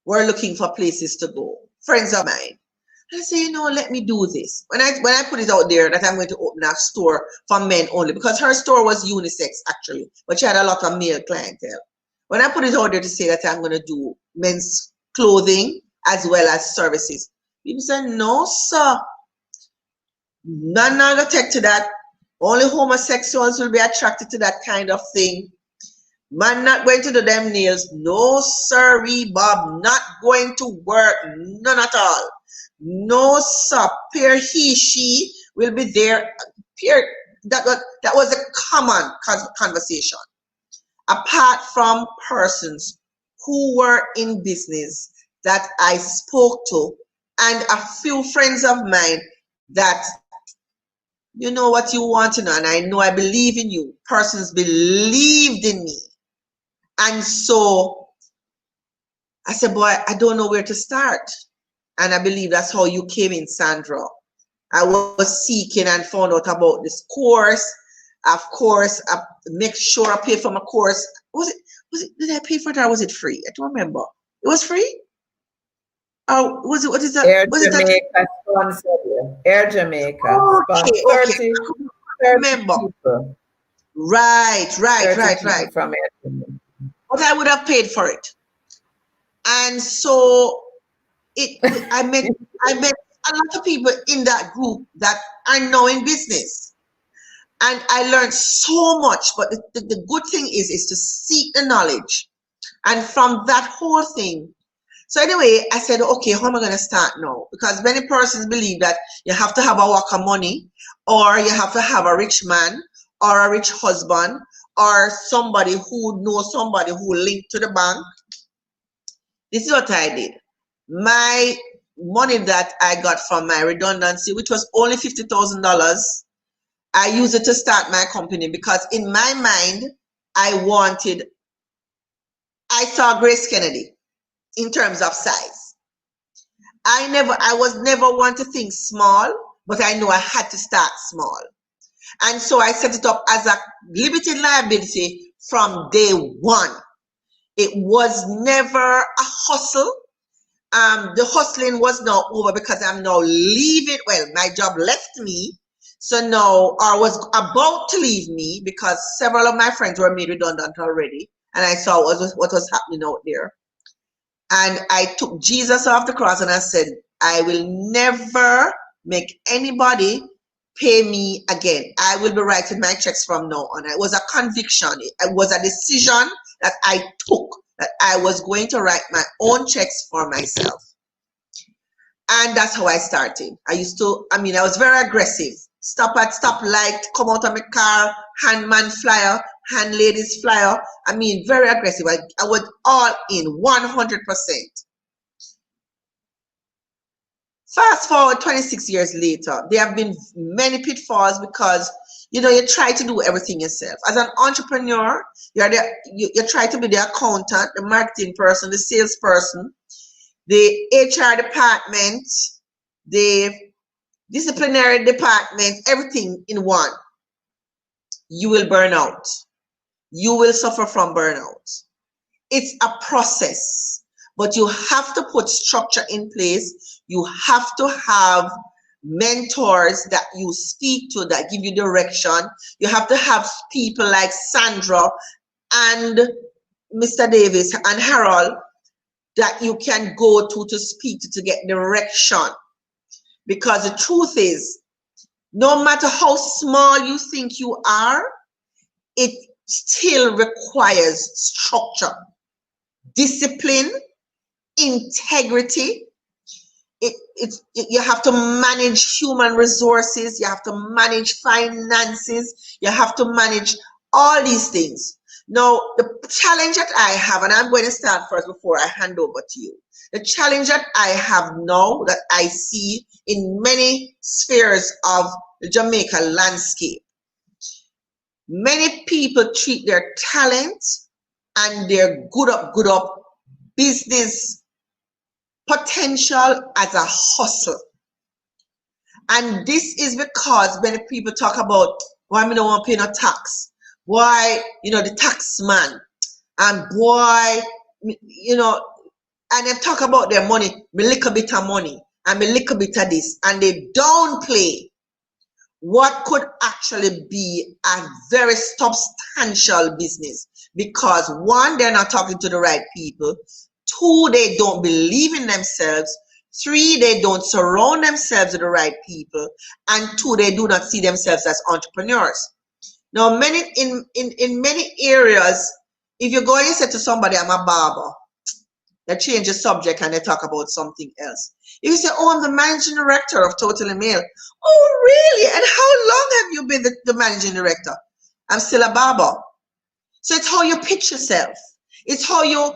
were looking for places to go. Friends of mine. I say, you know, let me do this. When I put it out there that I'm going to open a store for men only, because her store was unisex actually, but she had a lot of male clientele. When I put it out there to say that I'm going to do men's clothing as well as services, people said, no, sir. None are going to take to that. Only homosexuals will be attracted to that kind of thing. Man not going to do them nails. No, sirree, Bob, not going to work. None at all. No, sir. Peer he, she will be there. Peer, that was a common conversation. Apart from persons who were in business that I spoke to, and a few friends of mine that, you know what you want to know, and I know I believe in you. Persons believed in me. And so I said, boy, I don't know where to start. And I believe that's how you came in, Sandra. I was seeking and found out about this course. Of course, I make sure I pay for my course. Did I pay for it or was it free? I don't remember. It was free? Oh, was it, what is that? Air Was Jamaica it that? sponsored you. Air Jamaica. Okay, okay. 30 Remember. people. Right. 30 people from Air Jamaica. But I would have paid for it. And so I met a lot of people in that group that are now in business. And I learned so much, but the good thing is to seek the knowledge. And from that whole thing, so anyway, I said, okay, how am I going to start now? Because many persons believe that you have to have a whack of money, or you have to have a rich man, or a rich husband, or somebody who knows somebody who linked to the bank. This is what I did. My money that I got from my redundancy, which was only $50,000, I used it to start my company because in my mind, I saw Grace Kennedy in terms of size. I was never one to think small, but I knew I had to start small. And so I set it up as a limited liability from day one. It was never a hustle. The hustling was now over because I'm now leaving. Well, my job left me. So now, or was about to leave me because several of my friends were made redundant already. And I saw what was happening out there. And I took Jesus off the cross and I said, I will never make anybody pay me again. I will be writing my checks from now on. It was a conviction. It was a decision that I took, that I was going to write my own checks for myself. And that's how I started. I was very aggressive. Stop at stoplight, come out of my car, hand man flyer, hand ladies flyer. Very aggressive. I was all in 100%. Fast forward 26 years later, there have been many pitfalls because, you try to do everything yourself. As an entrepreneur, you try to be the accountant, the marketing person, the salesperson, the HR department, the disciplinary department, everything in one. You will burn out. You will suffer from burnout. It's a process, but you have to put structure in place. You have to have mentors that you speak to that give you direction. You have to have people like Sandra and Mr. Davis and Harold that you can go to speak to get direction. Because the truth is, no matter how small you think you are, it still requires structure, discipline, integrity. You have to manage human resources, you have to manage finances, you have to manage all these things. Now, the challenge that I have, and I'm going to start first before I hand over to you. The challenge that I have now that I see in many spheres of the Jamaica landscape, many people treat their talent and their good up business potential as a hustle. And this is because when people talk about why I don't want to pay no tax, why, the tax man, and why, and they talk about their money, me little bit of money, and me little bit of this, and they downplay what could actually be a very substantial business. Because one, they're not talking to the right people. Two, they don't believe in themselves. Three, they don't surround themselves with the right people. And two, they do not see themselves as entrepreneurs. Now, in many areas, if you go and you say to somebody, I'm a barber, they change the subject and they talk about something else. If you say, oh, I'm the managing director of Totally Male. Oh, really? And how long have you been the managing director? I'm still a barber. So it's how you pitch yourself. It's how you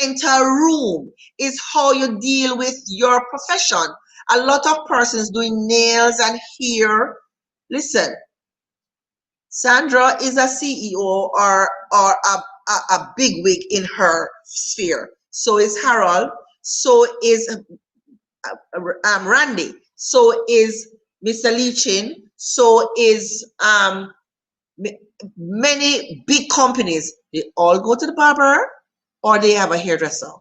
enter a room. It's how you deal with your profession. A lot of persons doing nails and hair. Listen, Sandra is a CEO or a bigwig in her sphere. So is Harold. So is Randy. So is Mr. Leachin. So is many big companies. They all go to the barber or they have a hairdresser.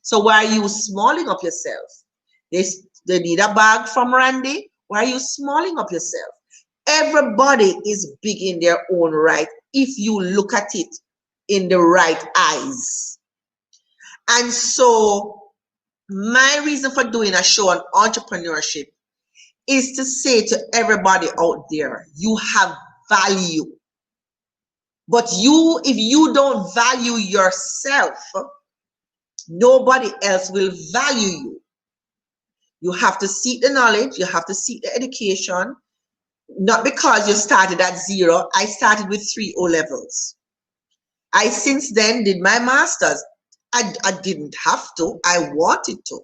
So why are you smalling up yourself? They need a bag from Randy. Why are you smalling up yourself? Everybody is big in their own right if you look at it in the right eyes. And so my reason for doing a show on entrepreneurship is to say to everybody out there, you have value. But if you don't value yourself, nobody else will value you. You have to seek the knowledge, you have to seek the education. Not because you started at zero. I started with 3 O-levels. I since then did my master's. I didn't have to, I wanted to.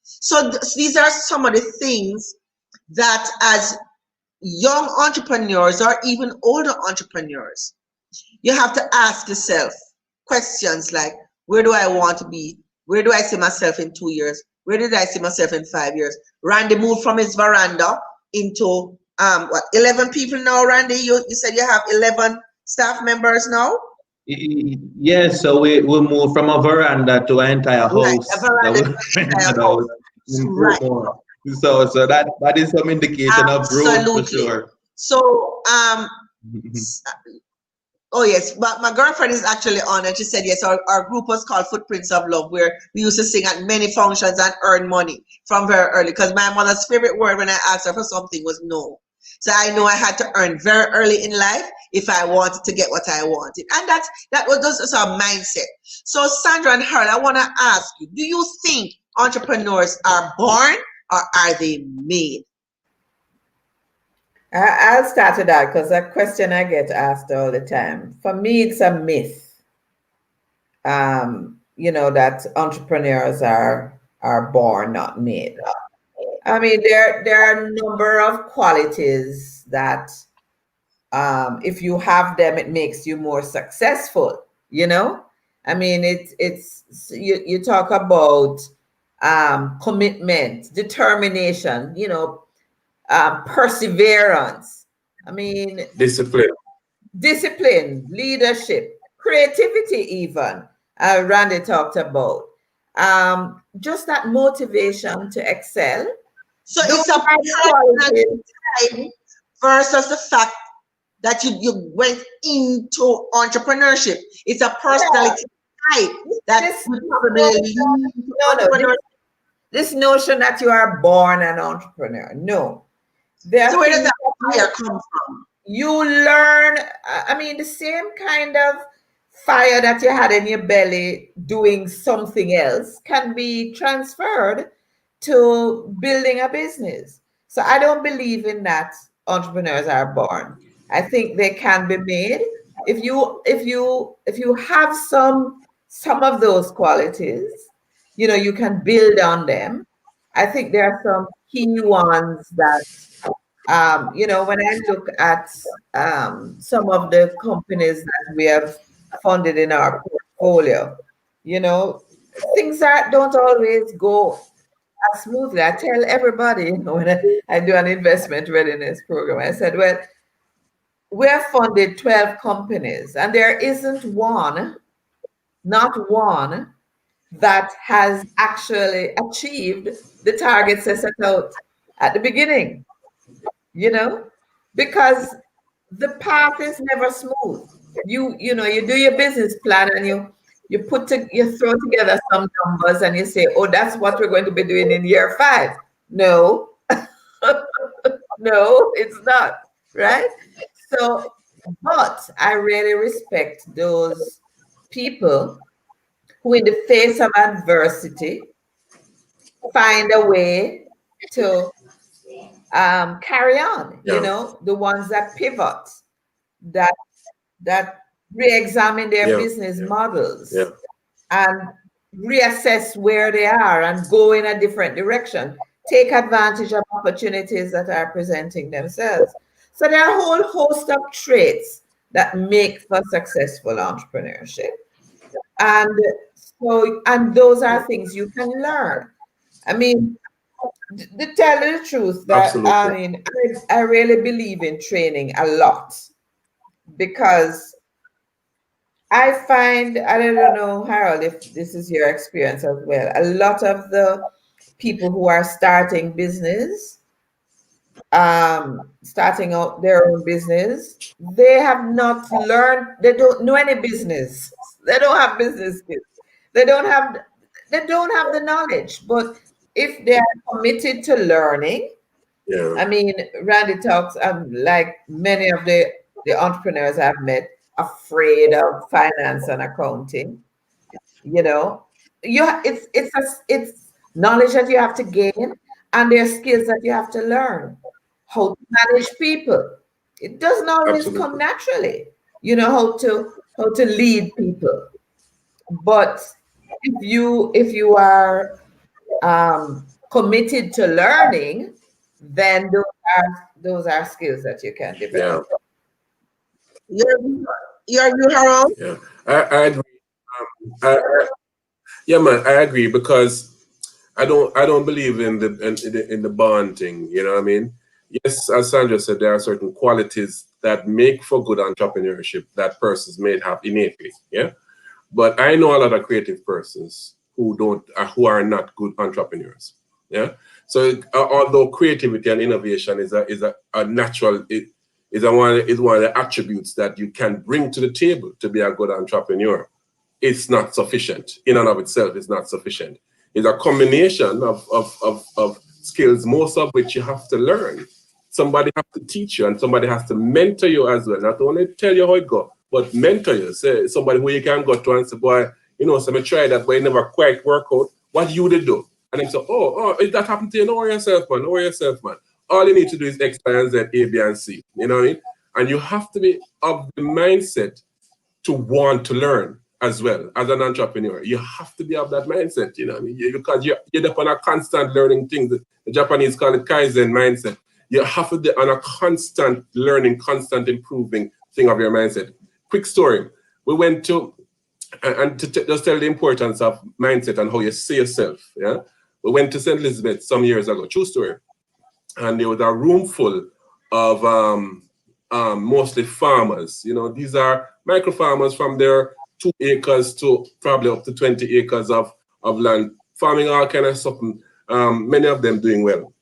So these are some of the things that as young entrepreneurs or even older entrepreneurs, you have to ask yourself questions like, where do I want to be? Where do I see myself in 2 years? Where did I see myself in 5 years? Randy moved from his veranda into 11 people now, Randy? You said you have 11 staff members now? Yes, so we moved from a veranda to an entire house. Right, a veranda to an entire house. Right. So that is some indication of growth for sure. So oh yes, but my girlfriend is actually on and she said yes, our group was called Footprints of Love, where we used to sing at many functions and earn money from very early, because my mother's favorite word when I asked her for something was no. So I know I had to earn very early in life if I wanted to get what I wanted. And that was just our mindset. So Sandra and Harold, I want to ask you, do you think entrepreneurs are born or are they made? I'll start with that because that question I get asked all the time. For me, it's a myth, that entrepreneurs are born, not made. I mean, there are a number of qualities that if you have them, it makes you more successful, I mean, you talk about commitment, determination, perseverance. I mean, discipline, leadership, creativity, even Randy talked about. Just that motivation to excel. So it's a personality type versus the fact that you went into entrepreneurship. It's a personality type that this notion that you are born an entrepreneur. No. So where does that fire come from? You learn, I mean, the same kind of fire that you had in your belly doing something else can be transferred to building a business. So I don't believe in that entrepreneurs are born. I think they can be made. If you have some of those qualities, you can build on them. I think there are some key ones that when I look at some of the companies that we have funded in our portfolio, things don't always go as smoothly. I tell everybody, you know, when I do an investment readiness program, I said, well, we're funded 12 companies, and there isn't one, not one, that has actually achieved the targets they set out at the beginning, you know, because the path is never smooth. You know, you do your business plan and you throw together some numbers and you say, oh, that's what we're going to be doing in year 5. No, no, it's not, right? So, but I really respect those people who, in the face of adversity, find a way to carry on. Yeah. You know, the ones that pivot, that re-examine their business models and reassess where they are and go in a different direction, take advantage of opportunities that are presenting themselves. So there are a whole host of traits that make for successful entrepreneurship. And those are things you can learn. I mean, to tell you the truth, that Absolutely. I mean, I really believe in training a lot, because I find, I don't know, Harold, if this is your experience as well, a lot of the people who are starting business, starting out their own business, they have not learned, they don't know any business. They don't have business skills. They don't have the knowledge. But if they are committed to learning, I mean, Randy talks, like many of the entrepreneurs I've met, afraid of finance and accounting. You know, it's knowledge that you have to gain, and there's skills that you have to learn. How to manage people. It doesn't always come naturally. You know, how to lead people. But if you are committed to learning, then those are skills that you can develop. You, Harold? Yeah, I agree. Yeah, man, I agree, because I don't believe in the bond thing. You know what I mean? Yes, as Sandra said, there are certain qualities that make for good entrepreneurship that persons may have innately. Yeah, but I know a lot of creative persons who are not good entrepreneurs. Yeah, so although creativity and innovation is a natural, is one of the attributes that you can bring to the table to be a good entrepreneur, it's not sufficient in and of itself. It's not sufficient. It's a combination of skills, most of which you have to learn. Somebody has to teach you, and somebody has to mentor you as well. Not only tell you how it goes, but mentor you. Say somebody who you can go to and say, boy, you know, so I try that, but it never quite work out. What you did do? And then say, oh, if that happened to you, don't worry yourself, man. Don't worry yourself, man. All you need to do is X, Y, and Z, A, B, and C. You know what I mean? And you have to be of the mindset to want to learn as well as an entrepreneur. You have to be of that mindset, you know what I mean? Because you're up on a constant learning thing. The Japanese call it Kaizen mindset. You have to be on a constant learning, constant improving thing of your mindset. Quick story. We went to, and to just tell the importance of mindset and how you see yourself, yeah? We went to St. Elizabeth some years ago, true story. And there was a room full of mostly farmers. You know, these are micro farmers from their 2 acres to probably up to 20 acres of land, farming all kind of something, many of them doing well.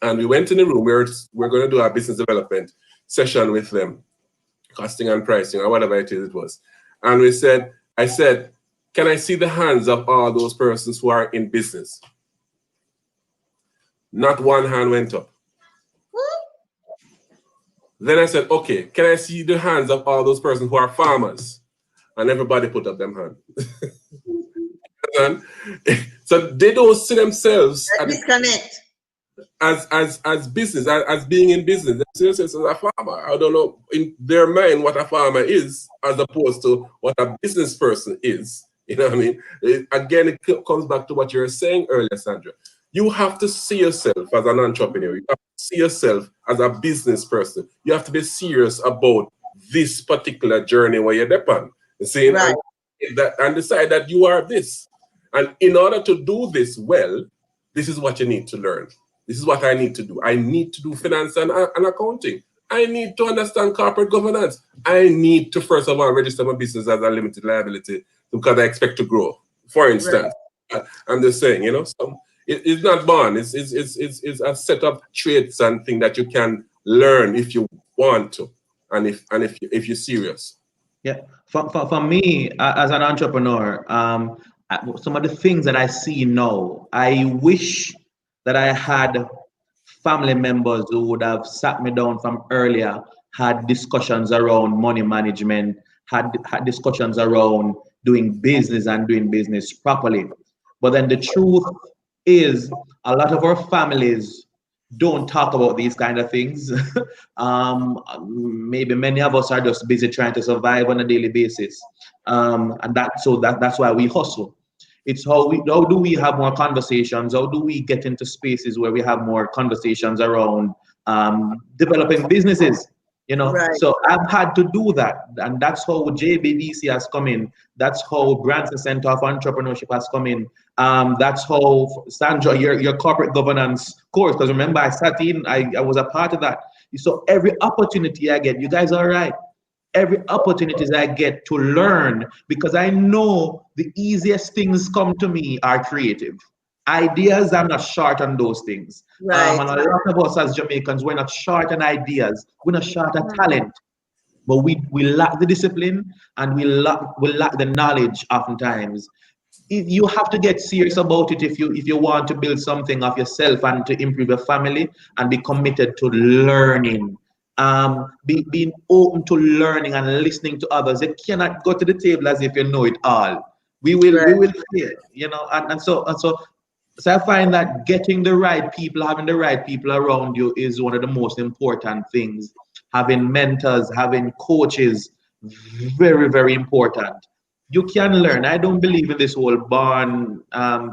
And we went in the room, we're going to do our business development session with them, costing and pricing or whatever it was. And I said, can I see the hands of all those persons who are in business? Not one hand went up. Then I said, okay, can I see the hands of all those persons who are farmers? And everybody put up them hand. So they don't see themselves as business, as being in business. They see themselves as a farmer. I don't know in their mind what a farmer is, as opposed to what a business person is. You know what I mean? Again, it comes back to what you were saying earlier, Sandra. You have to see yourself as an entrepreneur. You have to see yourself as a business person. You have to be serious about this particular journey where you're on. You see, right. and decide that you are this. And in order to do this well, this is what you need to learn. This is what I need to do. I need to do finance and accounting. I need to understand corporate governance. I need to, first of all, register my business as a limited liability because I expect to grow. For instance, I'm just saying, you know, it's not born. It's a set of traits and things that you can learn if you want to, and if you're serious. Yeah, for me as an entrepreneur, some of the things that I see now, I wish that I had family members who would have sat me down from earlier, had discussions around money management, had discussions around doing business and doing business properly. But then the truth is, a lot of our families don't talk about these kind of things. Maybe many of us are just busy trying to survive on a daily basis, and that's why we hustle. It's how do we have more conversations? How do we get into spaces where we have more conversations around developing businesses? You know, Right. so I've had to do that, and that's how JBDC has come in. That's how Branson Center of Entrepreneurship has come in. That's how Sandra, your corporate governance course. Because remember, I was a part of that. So every opportunity I get, you guys are right. Every opportunity I get to learn, because I know the easiest things come to me are creative. Ideas, I'm not short on those things. Right. And a lot of us as Jamaicans, we're not short on ideas. We're not short on talent, but we lack the discipline and we lack the knowledge oftentimes. You have to get serious about it if you want to build something of yourself and to improve your family, and be committed to learning. Being open to learning and listening to others. You cannot go to the table as if you know it all. We will fail, you know, so I find that getting the right people, having the right people around you is one of the most important things. Having mentors, having coaches, very, very important. You can learn. I don't believe in this whole born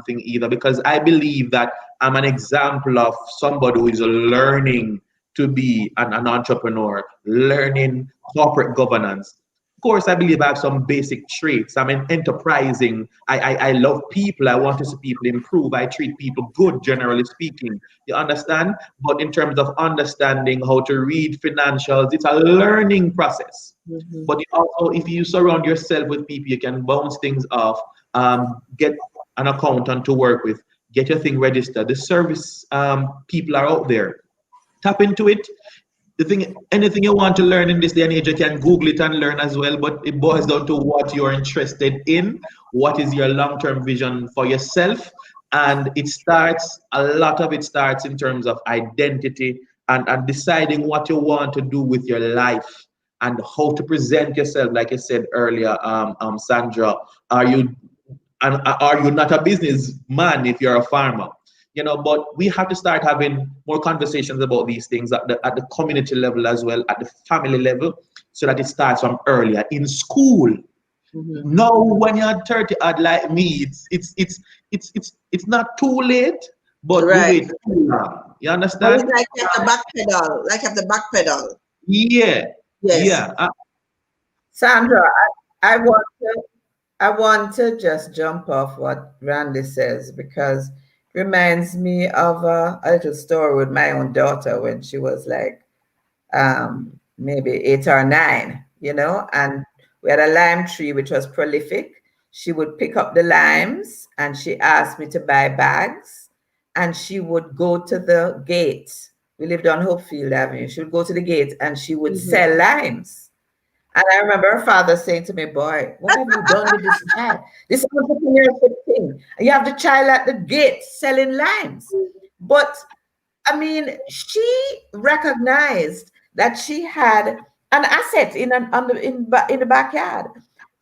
thing either, because I believe that I'm an example of somebody who is learning to be an entrepreneur, learning corporate governance. Of course, I believe I have some basic traits. I'm enterprising. I love people. I want to see people improve. I treat people good, generally speaking. You understand? But in terms of understanding how to read financials, it's a learning process. Mhm. But you also, if you surround yourself with people, you can bounce things off, get an accountant to work with, get your thing registered. The service people are out there. Tap into it. Anything you want to learn in this day and age, you can Google it and learn as well. But it boils down to what you're interested in. What is your long-term vision for yourself? And a lot of it starts in terms of identity and deciding what you want to do with your life and how to present yourself. Like I said earlier, Sandra, are you not a businessman if you're a farmer? You know, but we have to start having more conversations about these things at the community level as well, at the family level, so that it starts from earlier in school. Mhm. Now, when you're 30 odd like me, it's not too late, but we Right. wait too long. You But it's understand? like you have the back pedal, like you have the back pedal. Yeah, Yes. yeah. Sandra, I want to just jump off what Randy says, because it reminds me of a little story with my own daughter when she was like maybe 8 or 9, you know, and we had a lime tree which was prolific. She would pick up the limes and she asked me to buy bags, and she would go to the gate. We lived on Hopefield Avenue. She would go to the gate and she would Mhm. sell limes. And I remember her father saying to me, "Boy, what have you done with this child? This entrepreneurship thing. You have the child at the gate selling limes." But I mean, she recognized that she had an asset in the backyard.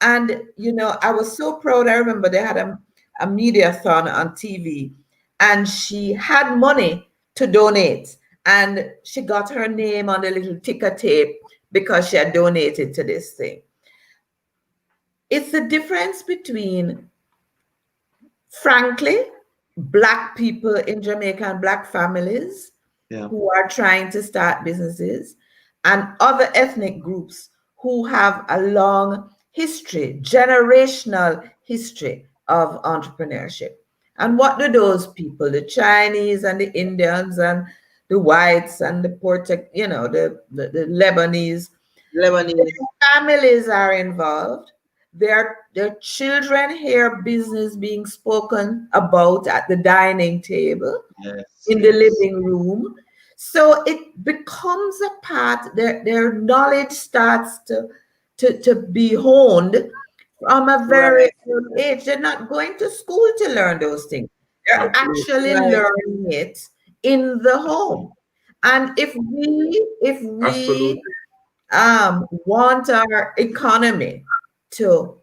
And, you know, I was so proud. I remember they had a mediathon on TV, and she had money to donate. And she got her name on the little ticker tape because she had donated to this thing. It's the difference between, frankly, Black people in Jamaica and Black families Yeah. who are trying to start businesses, and other ethnic groups who have a long history, generational history of entrepreneurship. And what do those people, the Chinese and the Indians and the whites and the the Lebanese, Lebanese. families are involved. Their children hear business being spoken about at the dining table, Yes, in the living room. So it becomes a part, their knowledge starts to be honed from a very early age. They're not going to school to learn those things. They're actually Right. learning it in the home. And if we Absolutely. want our economy to,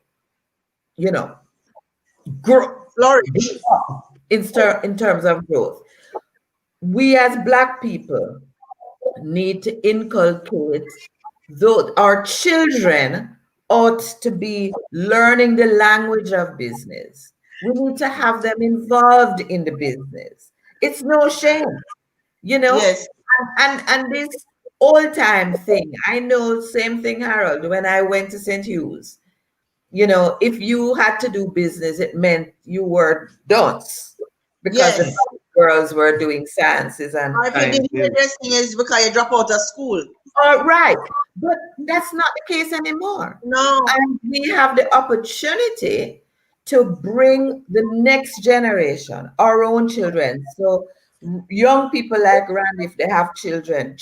grow Flourish. in terms of growth, we as Black people need to inculcate those our children ought to be learning the language of business. We need to have them involved in the business. It's no shame, you know. Yes. And this old time thing, I know, same thing, Harold, when I went to St. Hugh's, if you had to do business, it meant you were dunce because the Yes. girls were doing sciences and Or if you did interesting is because you drop out of school. right. But that's not the case anymore. No. And we have the opportunity to bring the next generation, our own children. So young people like Randy, if they have children,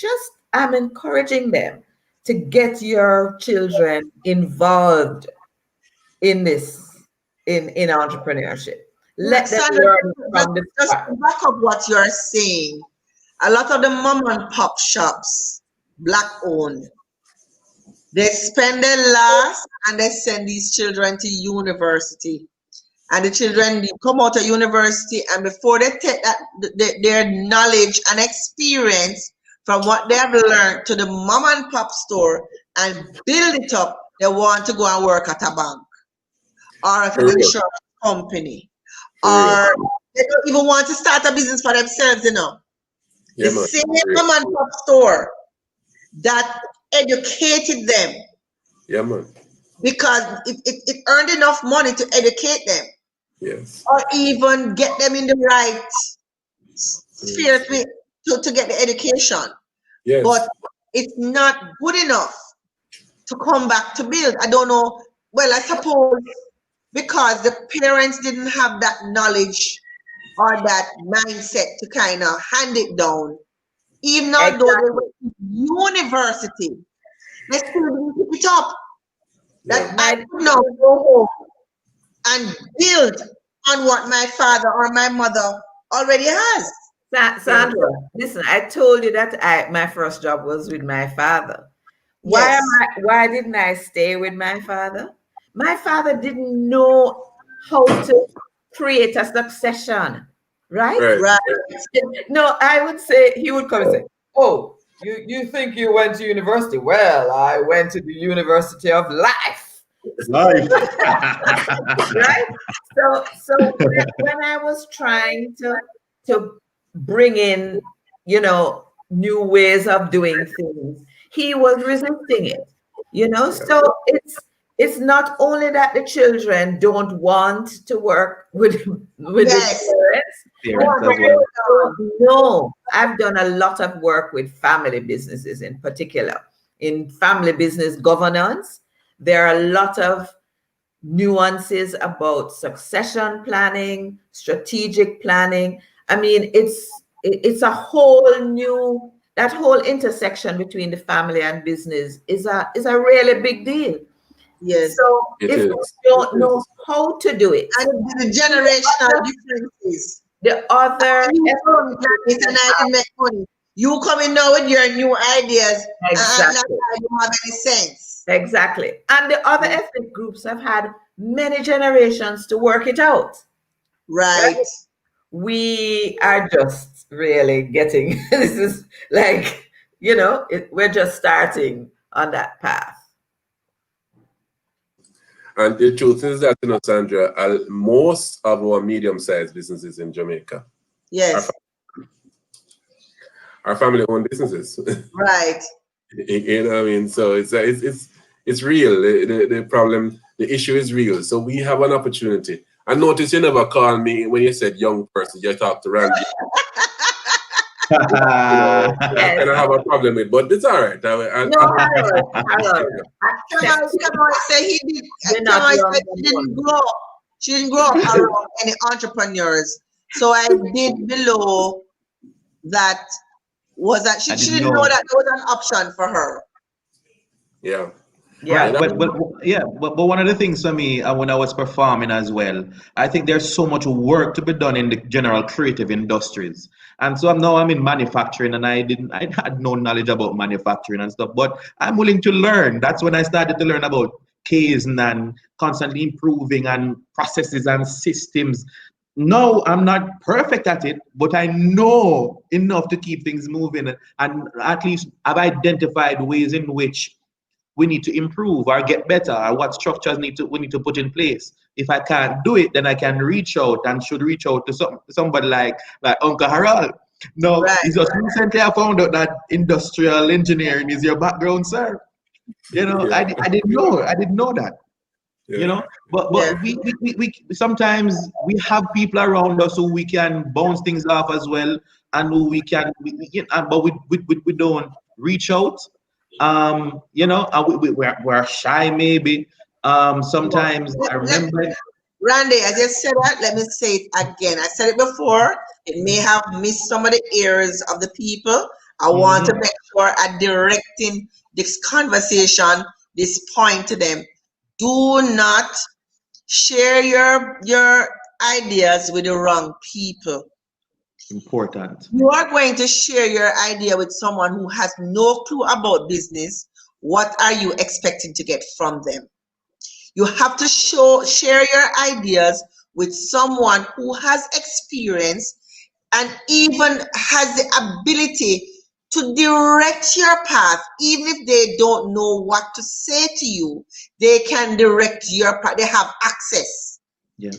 I'm encouraging them to get your children involved in in entrepreneurship. Let them Sandra, learn from the just start. to back up what you're saying. A lot of the mom and pop shops, Black owned, they spend their last and they send these children to university. And the children come out of university, and before they take their knowledge and experience from what they have learned to the mom and pop store and build it up, they want to go and work at a bank or at an insurance company. Or they don't even want to start a business for themselves, Yeah, the man. same mom and pop store that educated them Yeah, man. because it earned enough money to educate them Yes. or even get them in the right sphere to get the education. Yes. But it's not good enough to come back to build. I don't know. Well, I suppose because the parents didn't have that knowledge or that mindset to kind of hand it down. Even although they were in university, they still didn't pick it up. That I could now go home and build on what my father or my mother already has. Sandra, listen, I told you that my first job was with my father. Yes. Why didn't I stay with my father? My father didn't know how to create a succession, right? Right. No, I would say he would come and say, "Oh, you think you went to university? Well, I went to the University of Life." Life. Right? So when I was trying to bring in, new ways of doing things, he was resisting it. So it's not only that the children don't want to work with the parents. No, I've done a lot of work with family businesses in particular. In family business governance, there are a lot of nuances about succession planning, strategic planning. I mean, it's a whole new, that whole intersection between the family and business is a really big deal. Yes. So if you don't know how to do it, and the generational differences. the other You don't like it and I didn't make money. You coming now with your new ideas and that don't have any sense. Exactly. And the other ethnic groups have had many generations to work it out. Right. We are just really getting, this is like, we're just starting on that path. And the truth is that, Sandra, most of our medium-sized businesses in Jamaica, yes, are family-owned businesses. Right. You know what I mean? So it's real. The problem, the issue is real. So we have an opportunity I noticed you never called me when you said young person. You talked to Randy. You know, I kind of have a problem with, but it's all right. No, Harold. Someone said You're not young she didn't grow. She didn't grow up around any entrepreneurs. So I did below that was that she didn't know that there was an option for her. Yeah. Yeah. Right, but one of the things for me when I was performing as well, I think there's so much work to be done in the general creative industries. And so I'm in manufacturing, and I had no knowledge about manufacturing and stuff, but I'm willing to learn. That's when I started to learn about Kaizen and constantly improving and processes and systems. No, I'm not perfect at it, but I know enough to keep things moving, and at least I've identified ways in which we need to improve or get better, or what structures we need to put in place. If I can't do it, then I can reach out and should reach out to somebody like Uncle Harold. No, it's just recently I found out that industrial engineering is your background, sir. You know, I didn't know that. Yeah. You know, but we sometimes we have people around us who we can bounce things off as well, and who but we don't reach out. You know, we're shy maybe. Sometimes I remember. Randy, I just said that. Let me say it again. I said it before. It may have missed some of the ears of the people. I want to make sure I'm directing this conversation, this point to them. Do not share your ideas with the wrong people. Important. You are going to share your idea with someone who has no clue about business. What are you expecting to get from them? You have to share your ideas with someone who has experience and even has the ability to direct your path. Even if they don't know what to say to you, they can direct your path. They have access. Yeah.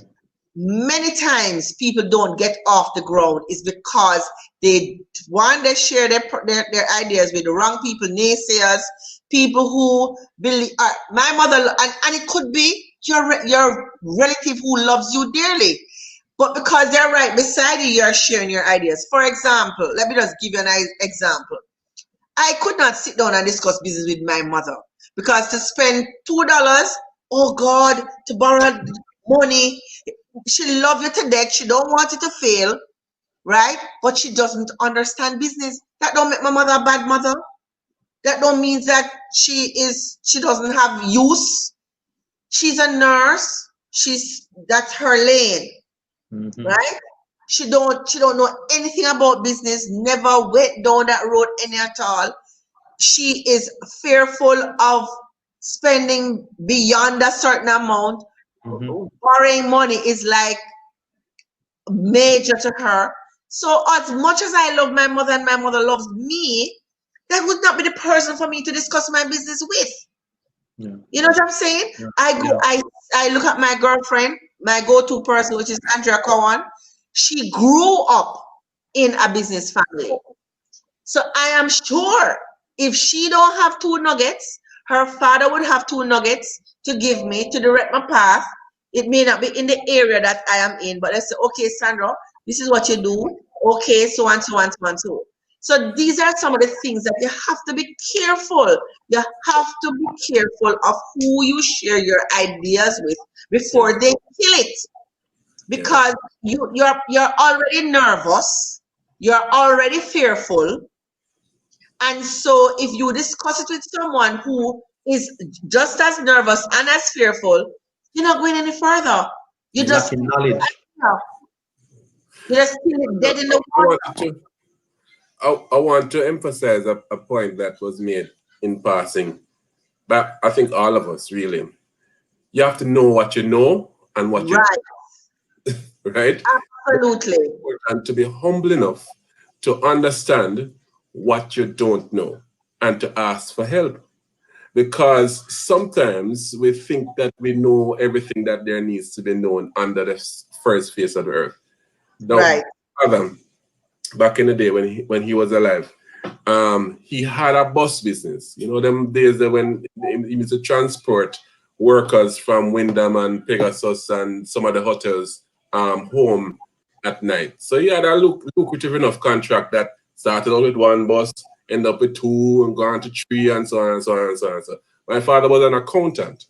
Many times people don't get off the ground is because they share their ideas with the wrong people, naysayers, people who believe. My mother, and it could be your relative who loves you dearly, but because they're right beside you, you're sharing your ideas. For example, let me just give you an example. I could not sit down and discuss business with my mother because to spend $2, oh God, to borrow money. She loves you to death. She don't want you to fail, right? But she doesn't understand business. That don't make my mother a bad mother. That don't mean that she doesn't have use. She's a nurse. That's her lane, right? She don't know anything about business. Never went down that road any at all. She is fearful of spending beyond a certain amount. Borrowing money is like major to her. So as much as I love my mother and my mother loves me, that would not be the person for me to discuss my business with. Yeah. You know what I'm saying? Yeah. I look at my girlfriend, my go-to person, which is Andrea Cowan. She grew up in a business family. So I am sure if she don't have 2 nuggets, her father would have 2 nuggets to give me to direct my path. It may not be in the area that I am in, but let's say, okay, Sandra, this is what you do. Okay, so and so and so and so. So these are some of the things that you have to be careful. You have to be careful of who you share your ideas with before they kill it. Because you're already nervous, you're already fearful. And so if you discuss it with someone who is just as nervous and as fearful, you're not going any further. You're just lacking knowledge. You're just dead in the water. I want to emphasize a point that was made in passing, but I think all of us really, you have to know what you know and what you know. Right? Absolutely. And to be humble enough to understand what you don't know and to ask for help. Because sometimes we think that we know everything that there needs to be known under the first face of the earth. Now, right. Adam, back in the day when he was alive, he had a bus business. You know, them days that when he used to transport workers from Wyndham and Pegasus and some of the hotels home at night. So he had a lucrative enough contract that started out with one bus, ended up with two, and gone to three, and so on and so on and so on. So my father was an accountant,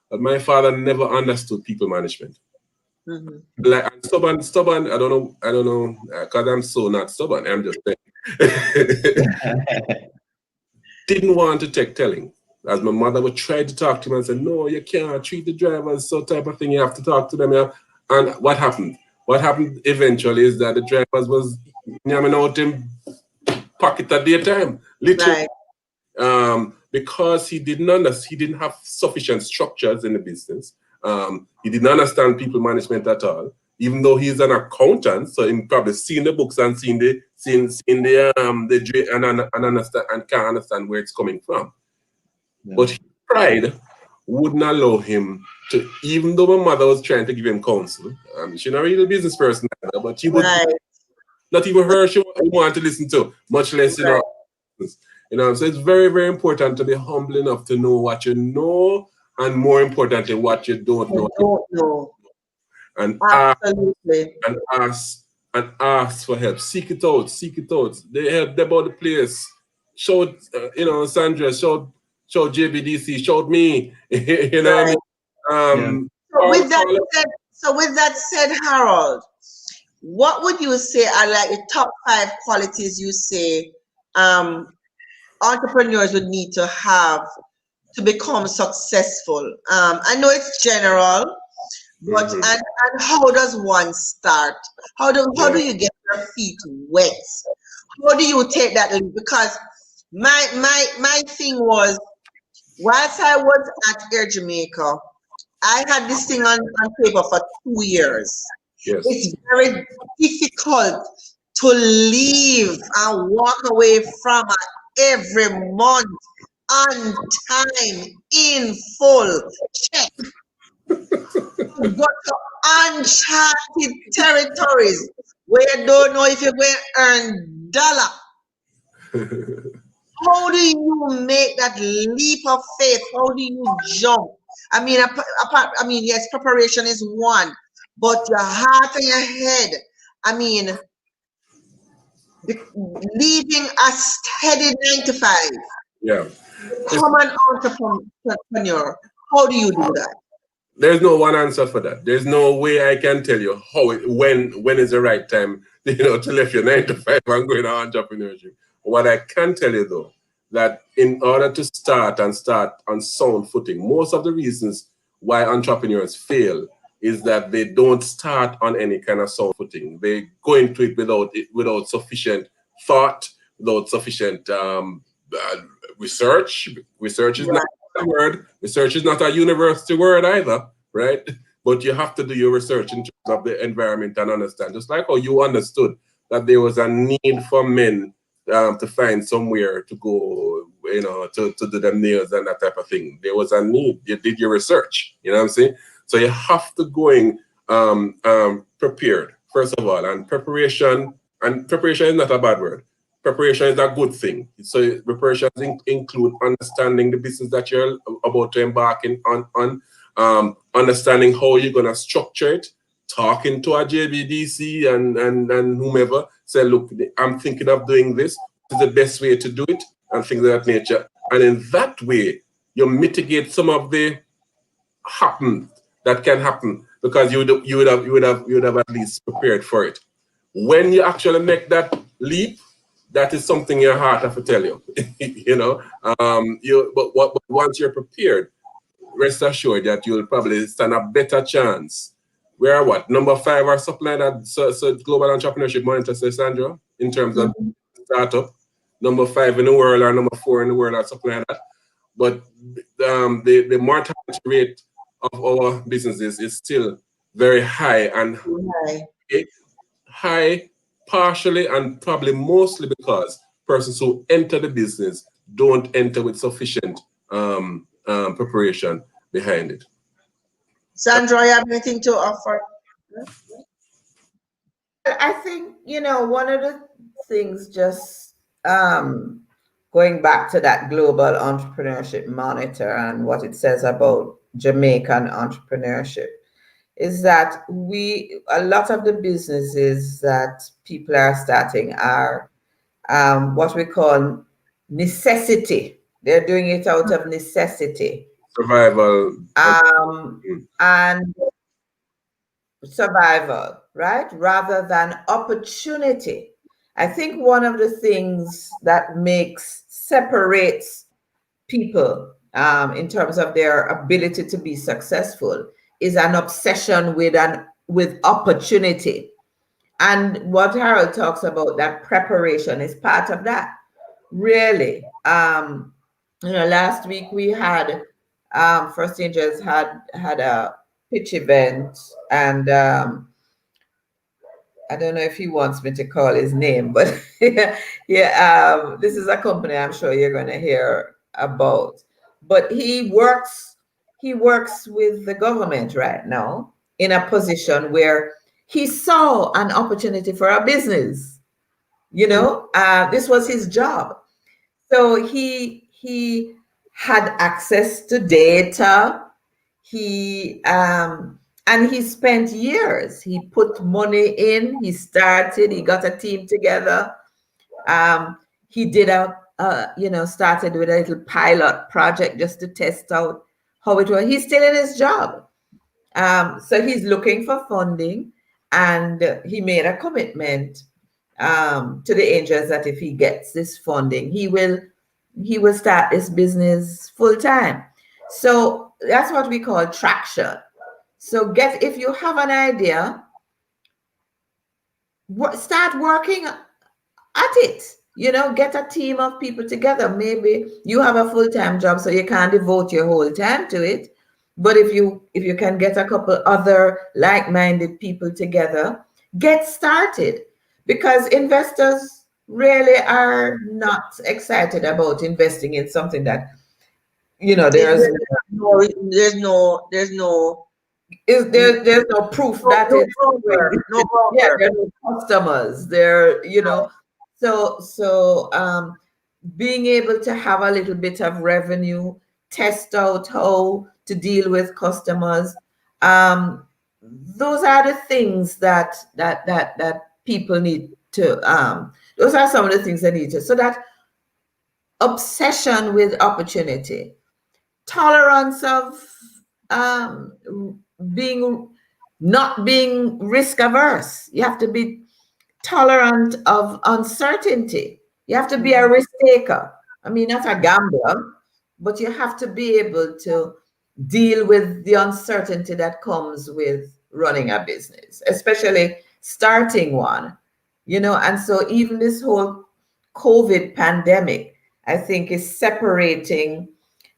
but my father never understood people management. Like stubborn. I don't know, because I'm so not stubborn. I'm just saying. Didn't want to take telling. As my mother would try to talk to him and say, no, you can't treat the drivers so type of thing. You have to talk to them. Yeah. And what happened? What happened eventually is that the drivers was yamming out in pocket at their time, literally. Right. Because he didn't have sufficient structures in the business. He didn't understand people management at all. Even though he's an accountant, so he probably seen the books and seen the and understand and can't understand where it's coming from. Yeah. But his pride wouldn't allow him to, even though my mother was trying to give him counsel. She's not really a business person, but she would not even her she wanted to listen to, much less so it's very, very important to be humble enough to know what you know, and more importantly, what you don't know. And absolutely. Ask for help. Seek it out. They helped about the place. Showed Sandra, showed JBDC, showed me. You know what I mean? So with that said, Harold, what would you say are like the top 5 qualities you say entrepreneurs would need to have to become successful? I know it's general, but and how does one start? How do you get your feet wet? How do you take that leap? Because my thing was, whilst I was at Air Jamaica, I had this thing on paper for 2 years. Yes. It's very difficult to leave and walk away from every month on time, in full, check. Go to uncharted territories where you don't know if you're going to earn dollar. How do you make that leap of faith? How do you jump? I mean, yes, preparation is one, but your heart and your head. I mean, leaving a steady 9 to 5. Yeah. Become an entrepreneur. How do you do that? There's no one answer for that. There's no way I can tell you when is the right time, to leave your 9 to 5 and go into entrepreneurship. What I can tell you though, that in order to start on sound footing, most of the reasons why entrepreneurs fail is that they don't start on any kind of sound footing. They go into it without sufficient thought, without sufficient research. Research is not a word. Research is not a university word either, right? But you have to do your research in terms of the environment and understand. Just like how you understood that there was a need for men to find somewhere to go, to do them nails and that type of thing. There was a need. You did your research. You know what I'm saying? So you have to go in prepared, first of all. And preparation is not a bad word. Preparation is a good thing. So preparation include understanding the business that you're about to embark on, understanding how you're gonna structure it, talking to a JBDC and whomever, say, look, I'm thinking of doing this. This is the best way to do it, and things of that nature. And in that way, you mitigate some of the that can happen, because you would have at least prepared for it. When you actually make that leap, that is something your heart have to tell you. But once you're prepared, rest assured that you'll probably stand a better chance. We are what, number 5 or something like that? So Global Entrepreneurship Monitor says, Sandra, in terms of startup, number 5 in the world or number 4 in the world or something like that. But the mortality rate of our businesses is still very high, and high partially and probably mostly because persons who enter the business don't enter with sufficient preparation behind it. Sandra, you have anything to offer? I think, one of the things just going back to that global entrepreneurship monitor and what it says about Jamaican entrepreneurship, is that a lot of the businesses that people are starting are what we call necessity. They're doing it out of necessity. Survival. And survival, right? Rather than opportunity. I think one of the things that separates people in terms of their ability to be successful is an obsession with opportunity. And what Harold talks about, that preparation, is part of that. Really, last week we had First Angels had a pitch event, and I don't know if he wants me to call his name, but this is a company I'm sure you're going to hear about. But he works with the government right now in a position where he saw an opportunity for a business. This was his job. So he had access to data. And he spent years. He put money in. He got a team together. He did started with a little pilot project just to test out how it was. He's still in his job. So he's looking for funding, and he made a commitment to the Angels that if he gets this funding, he will start this business full time. So that's what we call traction. So if you have an idea, start working at it. Get a team of people together. Maybe you have a full-time job, so you can't devote your whole time to it. But if you can get a couple other like-minded people together, get started. Because investors really are not excited about investing in something that, there's no proof that it's there's no customers there, so being able to have a little bit of revenue, test out how to deal with customers, those are the things that people need to those are some of the things they need to. So that obsession with opportunity, tolerance of not being risk averse. You have to be tolerant of uncertainty. You have to be a risk taker. I mean, not a gambler, but you have to be able to deal with the uncertainty that comes with running a business, especially starting one, and so even this whole COVID pandemic, I think, is separating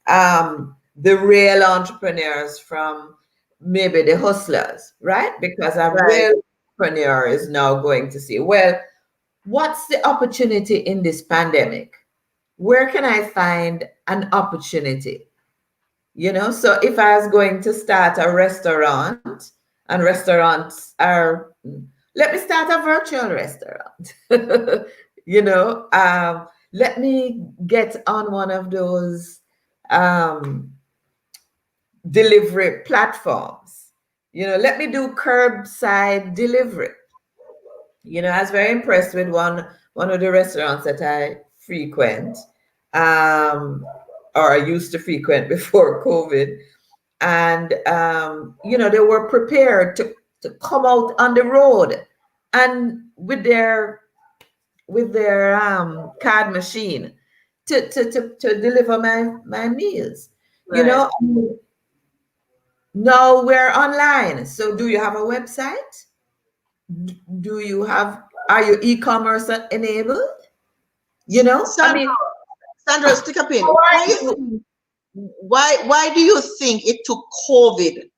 the real entrepreneurs from maybe the hustlers, right? Because a real entrepreneur is now going to say, well, what's the opportunity in this pandemic? Where can I find an opportunity? So if I was going to start a restaurant, and restaurants are, let me start a virtual restaurant. Let me get on one of those delivery platforms. Let me do curbside delivery. I was very impressed with one of the restaurants that I frequent, or I used to frequent before COVID. And, they were prepared to come out on the road and with their card machine to deliver my meals. Right. Now we're online. So do you have a website? Are you e-commerce enabled? Sandra, stick up in. Why do you think it took COVID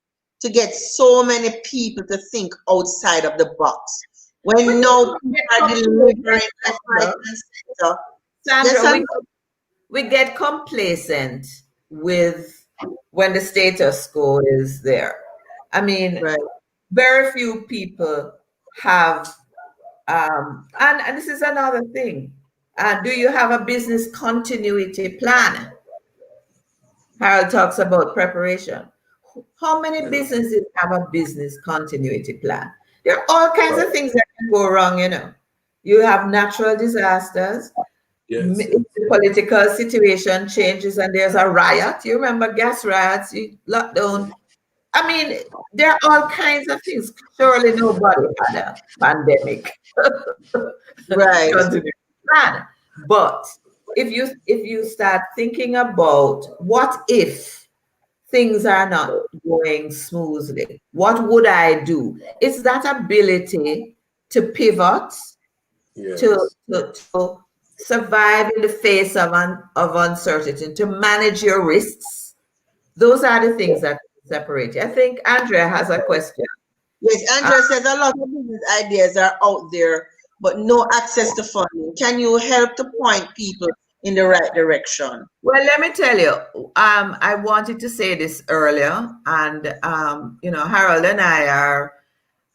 to get so many people to think outside of the box? When no people are delivering Sandra, we get complacent with when the status quo is there. I mean, very few people have, and this is another thing. Do you have a business continuity plan? Harold talks about preparation. How many businesses have a business continuity plan? There are all kinds of things that can go wrong, you know. You have natural disasters. Yes. If the political situation changes and there's a riot. You remember gas riots, lockdown. I mean, there are all kinds of things. Surely nobody had a pandemic. Right. Plan. But if you start thinking about what if things are not going smoothly, what would I do? It's that ability to pivot, Yes. to survive in the face of uncertainty, to manage your risks. Those are the things that separate you. I think Andrea has a question. Yes, Andrea says a lot of business ideas are out there, but no access to funding. Can you help to point people in the right direction? Well, let me tell you, I wanted to say this earlier, and you know, Harold and I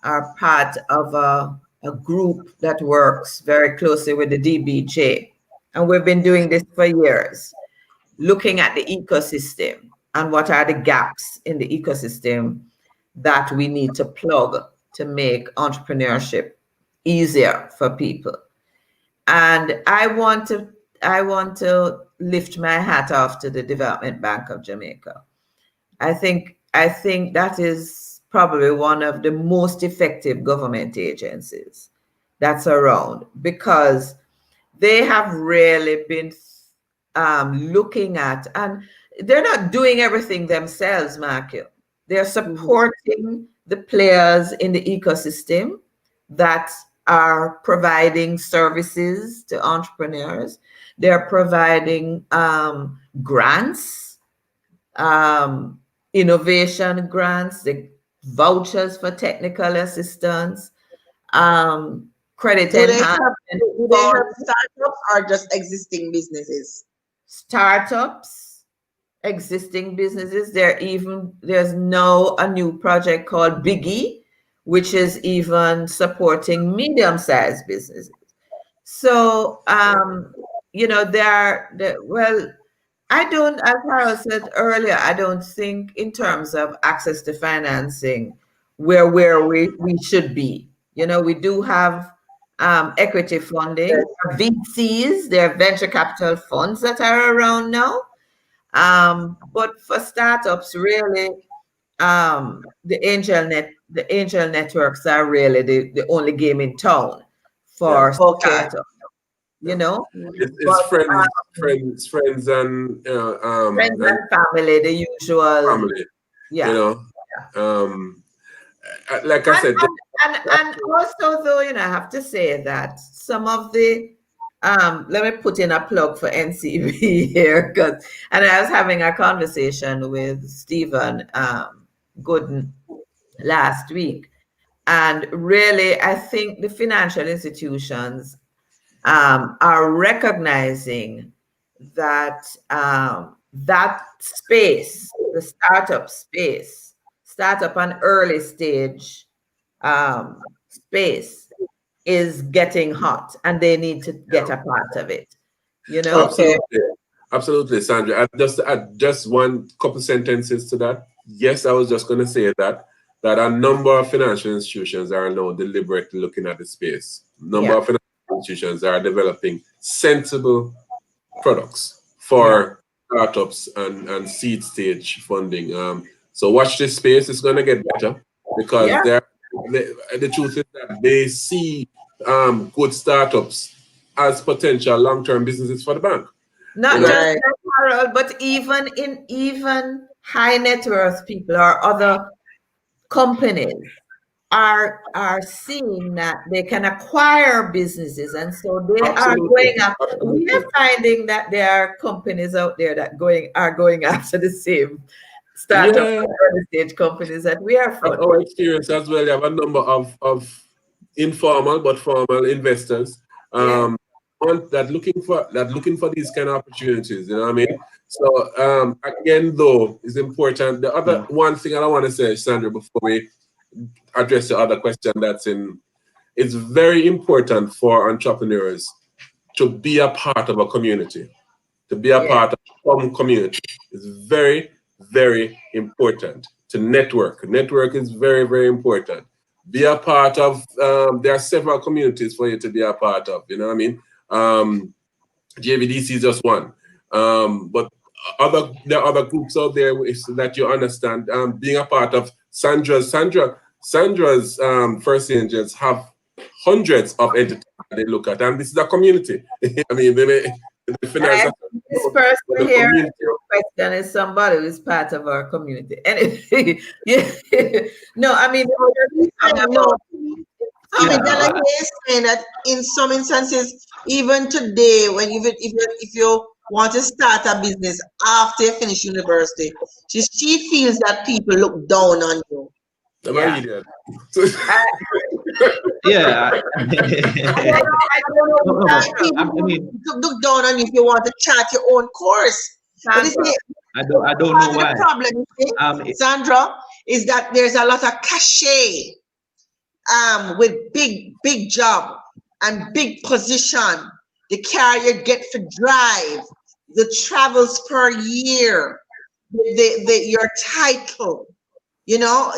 are part of a group that works very closely with the DBJ, and we've been doing this for years, looking at the ecosystem and what are the gaps in the ecosystem that we need to plug to make entrepreneurship easier for people. And I want to lift my hat off to the Development Bank of Jamaica. I think that is probably one of the most effective government agencies that's around, because they have really been looking at, and they're not doing everything themselves, Marco. They're supporting the players in the ecosystem that are providing services to entrepreneurs. They're providing grants, innovation grants, the vouchers for technical assistance, credit enhancement. Do they help startups or just existing businesses? Startups, existing businesses. There's now a new project called Biggie, which is even supporting medium-sized businesses. So you know, well, I don't, as Harold said earlier, I don't think in terms of access to financing we're where we should be. You know, we do have equity funding, VCs, there are venture capital funds that are around now. But for startups, really, the angel networks are really the only game in town for startups. You know, it's friends and friends and family, the usual family. Yeah. You know, like I said, and also, though, you know, I have to say that some of the let me put in a plug for NCB here, and I was having a conversation with Stephen Gooden last week, and really, I think the financial institutions are recognizing that that space, the startup and early stage space is getting hot, and they need to get a part of it. You know, absolutely, Sandra. I just one couple sentences to that. Yes, I was just going to say that a number of financial institutions are now deliberately looking at the space. Number of financial institutions are developing sensible products for startups and seed stage funding. So watch this space. It's going to get better, because the truth is that they see good startups as potential long-term businesses for the bank. Not just that, Harold, but even high net worth people or other companies are seeing that they can acquire businesses, and so they are going after. We are finding that there are companies out there that are going after the same startup early stage companies that we are from. Our experience as well, you have a number of informal but formal investors that looking for these kind of opportunities. You know what I mean? So again, though, it's important. The other one thing I want to say, Sandra, before we address the other question that's in, it's very important for entrepreneurs to be a part of a community, to be a part of some community. It's very, very important to network. Network is very, very important. Be a part of, there are several communities for you to be a part of, you know what I mean? JVDC is just one. But there are other groups out there so that you understand. Being a part of Sandra's First Angels have hundreds of entities they look at, and this is a community. I mean, the finance. This person here question is somebody who is part of our community. Anyway, no, I mean, Delegate is saying that in some instances, even today, when if you want to start a business after you finish university, she feels that people look down on you. Yeah. I mean, look down on you if you want to chart your own course. But you see, I don't know why. The problem, Sandra, is that there's a lot of cachet with big job and big position, the car you get for drive, the travels per year, your title, you know,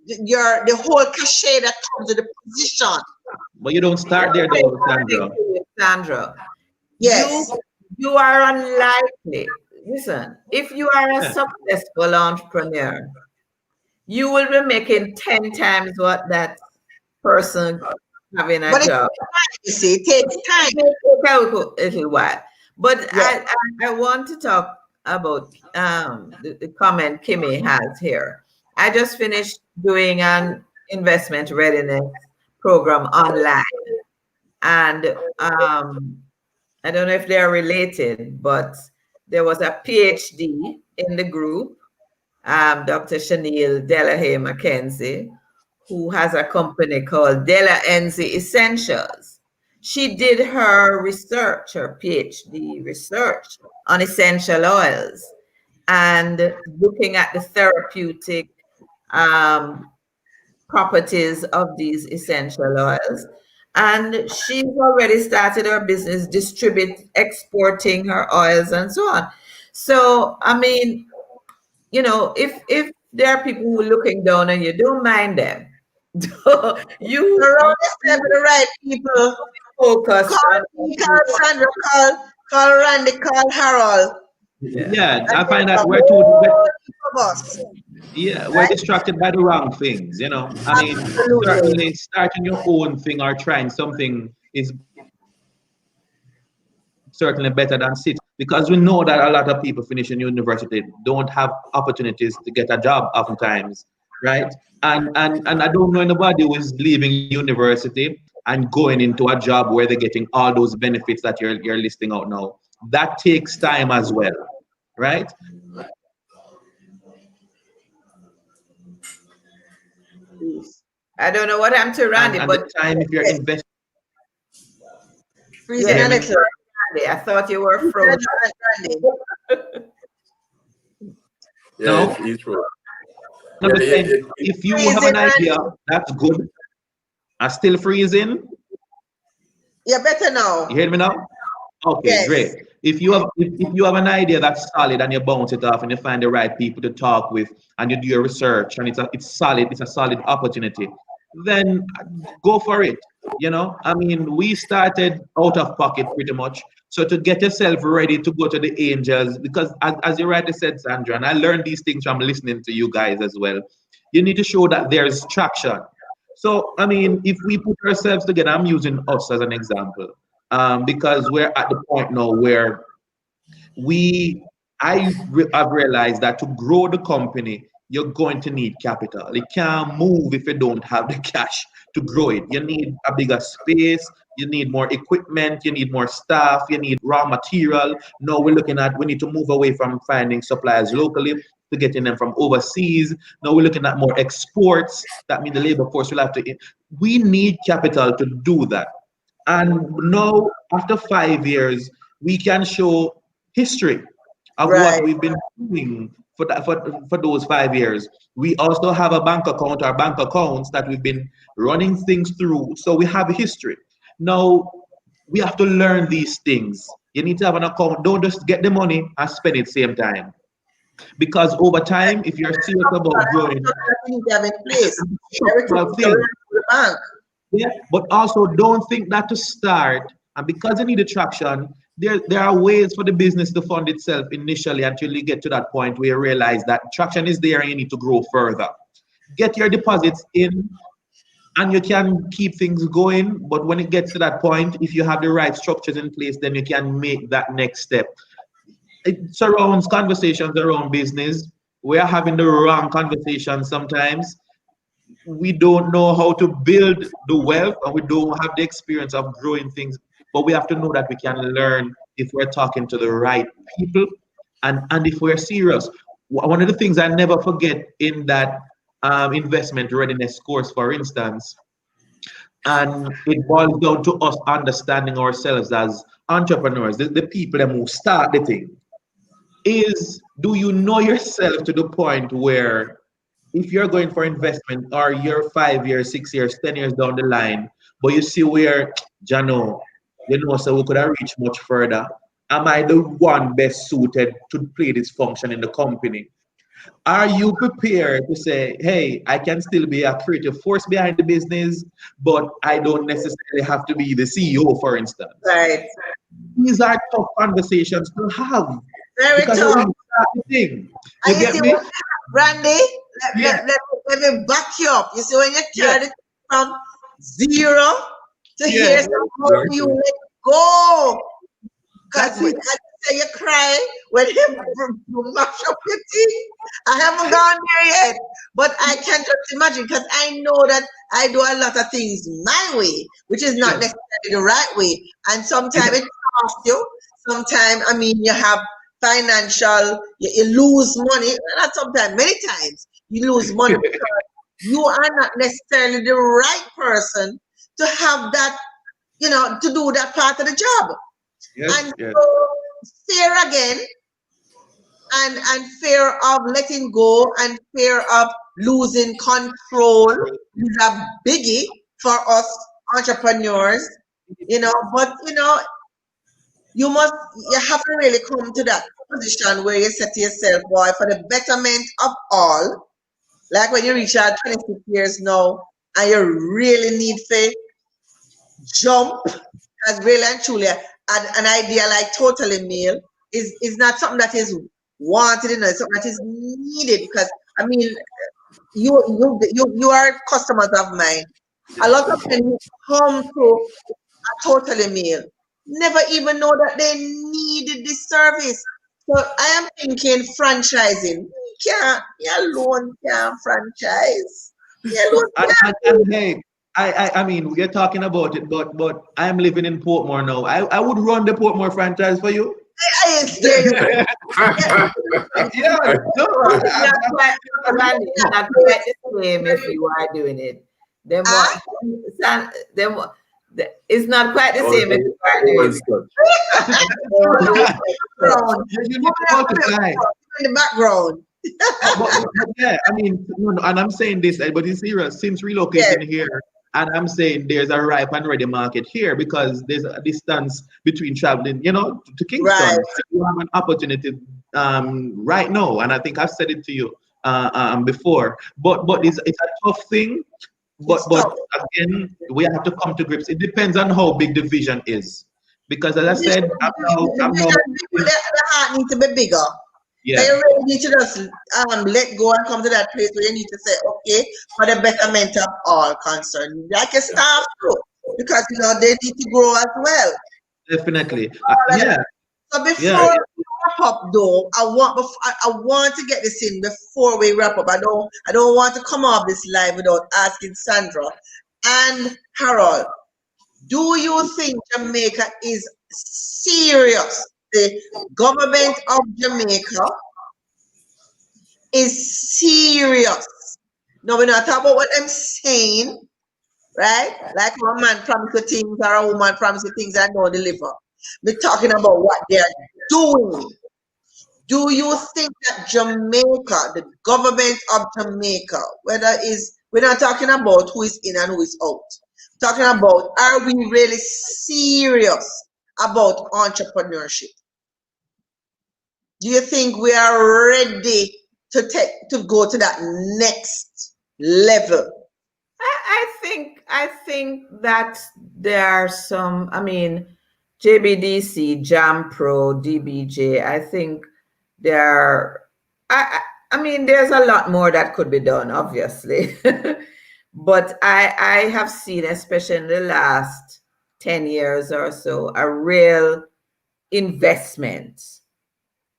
the whole cachet that comes with the position. But you don't start there though, Sandra. Sandra. Yes. You are unlikely. Listen, if you are a successful entrepreneur, you will be making 10 times what that person having a job. You see, it takes time. It will take a little while. But I want to talk about the comment Kimmy has here. I just finished doing an investment readiness program online. And I don't know if they're related, but there was a PhD in the group, Dr. Chanel Delahaye Mackenzie, who has a company called Delahaye Essentials. She did her research, her PhD research on essential oils and looking at the therapeutic properties of these essential oils. And she's already started her business, exporting her oils and so on. So, I mean, you know, if there are people who are looking down on you, don't mind them. You're the right people. Focus. Call Sandra, call Randy, call Harold. Yeah, I find that we're distracted by the wrong things, you know. I mean, certainly starting your own thing or trying something is certainly better than sit, because we know that a lot of people finishing university don't have opportunities to get a job oftentimes, right? And I don't know anybody who is leaving university and going into a job where they're getting all those benefits that you're listing out now. That takes time as well, right? I don't know what I'm to Randy, but the time if you're investing. I thought you were frozen. No, he's frozen. If you have an idea, that's good. I'm still freezing. Yeah, better now. You hear me now? Okay, yes. Great. If you have an idea that's solid and you bounce it off and you find the right people to talk with and you do your research and it's solid, it's a solid opportunity, then go for it. You know, I mean, we started out of pocket pretty much. So to get yourself ready to go to the Angels, because as you rightly said, Sandra, and I learned these things from listening to you guys as well, you need to show that there's traction. So, I mean, if we put ourselves together, I'm using us as an example, because we're at the point now where I've realized that to grow the company, you're going to need capital. It can't move if you don't have the cash to grow it. You need a bigger space, you need more equipment, you need more staff, you need raw material. Now we need to move away from finding suppliers locally to getting them from overseas. Now we're looking at more exports. That means the labor force will have to, we need capital to do that. And now after 5 years, we can show history of what we've been doing for those 5 years. We also have a bank account or bank accounts that we've been running things through. So we have a history. Now, we have to learn these things. You need to have an account. Don't just get the money and spend it same time. Because over time, if you're serious about growing, You have in place. structural Everything thing. the bank. Yeah, but also don't think that to start, and because you need attraction, there are ways for the business to fund itself initially until you get to that point where you realize that traction is there and you need to grow further. Get your deposits in, and you can keep things going. But when it gets to that point, if you have the right structures in place, then you can make that next step. It surrounds conversations around business. We are having the wrong conversations sometimes. We don't know how to build the wealth, and we don't have the experience of growing things, but we have to know that we can learn if we're talking to the right people, and if we're serious. One of the things I never forget in that investment readiness course, for instance, and it boils down to us understanding ourselves as entrepreneurs, the people that who start the thing, is, do you know yourself to the point where if you're going for investment or you're 5 years, 6 years, 10 years down the line, but you see where, Jano, so we could have reached much further. Am I the one best suited to play this function in the company? Are you prepared to say, hey, I can still be a creative force behind the business, but I don't necessarily have to be the CEO, for instance? Right. These are tough conversations to have. Very Because tough. when you start the thing, you And you get see me? what, Randy, Yeah. let me back you up. You see, when you Yeah. carry it from zero to Yeah. here, so how do you let go? That's Because it. I say you cry when him mash up your teeth. I haven't gone there yet, but I can just imagine because I know that I do a lot of things my way, which is not Yeah. necessarily the right way. And sometimes it costs you. Sometimes, I mean, you have financial, you lose money. Not sometimes, many times you lose money because you are not necessarily the right person to have that, to do that part of the job. Yes. And Yes. so fear again, and fear of letting go, and fear of losing control is a biggie for us entrepreneurs, but you have to really come to that position where you say to yourself, boy, for the betterment of all, like when you reach out 26 years now and you really need faith, jump, as really and truly an idea like totally meal is not something that is wanted, it's something that is needed, because I mean you are customers of mine. A lot of them who come to a totally meal never even know that they needed this service. So I am thinking franchising. You alone can't franchise. You alone And hey, I mean, we're talking about it, but I'm living in Portmore now. I would run the Portmore franchise for you. I ain't scared you. Yeah, no, Not quite, Randy, not quite the same if you are doing it. Then what? Then what? It's not quite the same if you are doing it. you need to multiply. In the background. But yeah, I mean, no, and I'm saying this, but it's serious. Since relocating here, and I'm saying there's a ripe and ready market here because there's a distance between traveling, to Kingston. Right. So you have an opportunity right now, and I think I've said it to you before. But it's a tough thing. But again, we have to come to grips. It depends on how big the vision is, because as I said, The heart needs to be bigger. yeah. So you really need to just let go and come to that place where you need to say, okay, for the betterment of all concerned. Like your staff too, because they need to grow as well. Definitely. Yeah. So before we wrap up, though, I want to get this in before we wrap up. I don't want to come off this live without asking Sandra and Harold, do you think Jamaica is serious? The government of Jamaica is serious. No, we're not talking about what I'm saying, right? Like a man promises things or a woman promises things and don't deliver. We're talking about what they're doing. Do you think that Jamaica, the government of Jamaica, we're not talking about who is in and who is out, talking about, are we really serious about entrepreneurship? Do you think we are ready to go to that next level? I think that there are some, I mean, JBDC, Jam Pro, DBJ, I think I mean, there's a lot more that could be done, obviously. But I have seen, especially in the last 10 years or so, a real investment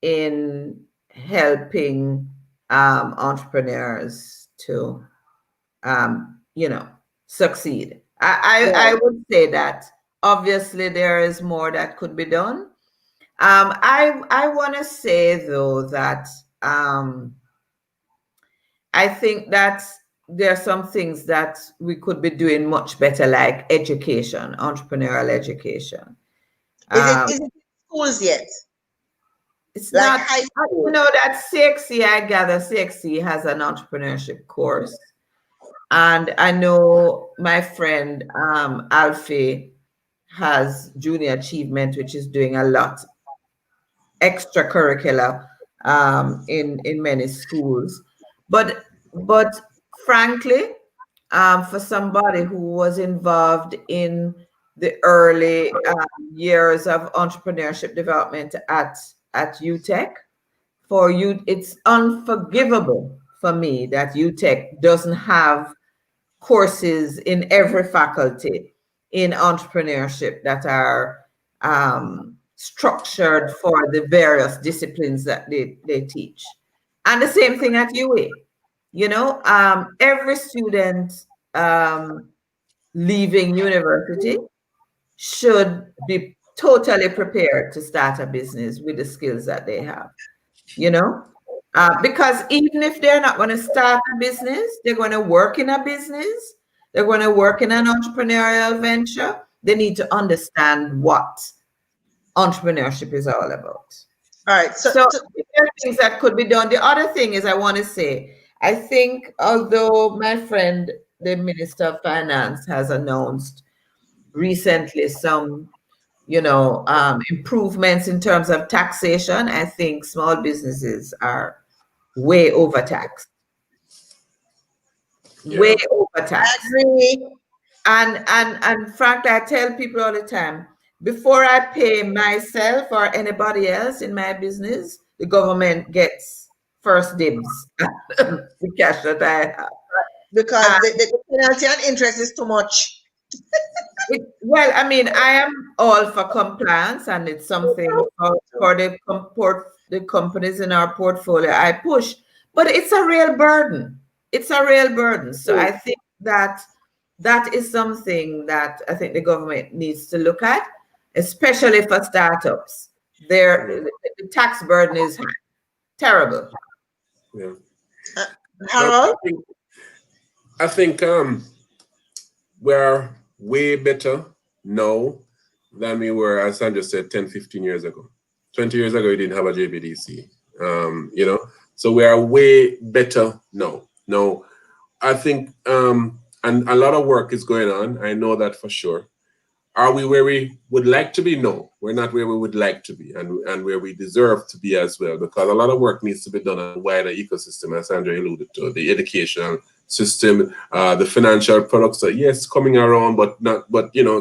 in helping entrepreneurs to, succeed. I would say that obviously there is more that could be done. I want to say though that I think that there are some things that we could be doing much better, like education, entrepreneurial education. Is it in schools yet? It's like not, high school? you know, that CXC, I gather CXC has an entrepreneurship course. And I know my friend Alfie has junior achievement, which is doing a lot extracurricular in many schools. But frankly, for somebody who was involved in the early years of entrepreneurship development at UTech, for you, it's unforgivable for me that UTech doesn't have courses in every faculty in entrepreneurship that are structured for the various disciplines that they teach. And the same thing at UA. You know, every student leaving university should be totally prepared to start a business with the skills that they have, you know? Because even if they're not going to start a business, they're going to work in a business, they're going to work in an entrepreneurial venture, they need to understand what entrepreneurship is all about. All right. So there are things that could be done. The other thing is, I want to say, I think although my friend, the Minister of Finance, has announced recently some, improvements in terms of taxation, I think small businesses are way overtaxed. Yeah. Way overtaxed. I agree. And frankly, I tell people all the time, before I pay myself or anybody else in my business, the government gets first dibs the cash that I have. Because the penalty and interest is too much. Well, I mean, I am all for compliance, and it's something for the companies in our portfolio I push, but it's a real burden. It's a real burden. So I think that is something that I think the government needs to look at, especially for startups. The tax burden is high. Terrible. Yeah. Harold? I think we're way better now than we were, as Sandra said, 10, 15 years ago. 20 years ago, we didn't have a JBDC, so we are way better now. No, I think, and a lot of work is going on. I know that for sure. Are we where we would like to be? No, we're not where we would like to be, and where we deserve to be as well, because a lot of work needs to be done on a wider ecosystem, as Sandra alluded to, the educational system, the financial products are, yes, coming around, but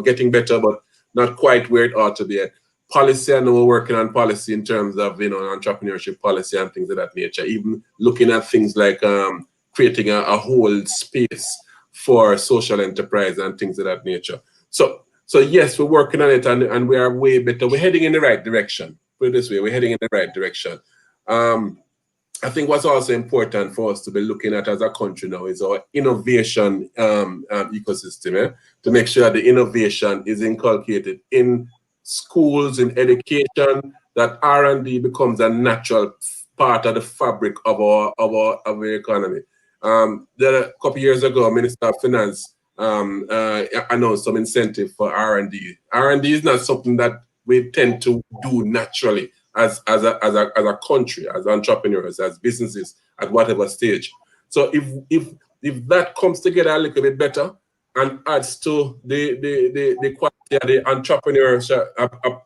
getting better, but not quite where it ought to be. Policy, I know we're working on policy in terms of, entrepreneurship policy and things of that nature, even looking at things like creating a whole space for social enterprise and things of that nature. So yes, we're working on it, and we are way better. We're heading in the right direction. Put it this way, we're heading in the right direction. I think what's also important for us to be looking at as a country now is our innovation ecosystem, to make sure the innovation is inculcated in schools, in education, that R&D becomes a natural part of the fabric of our economy. A couple of years ago, Minister of Finance announced some incentive for R&D. R&D is not something that we tend to do naturally as a country, as entrepreneurs, as businesses, at whatever stage. So if that comes together a little bit better, and adds to the quality of the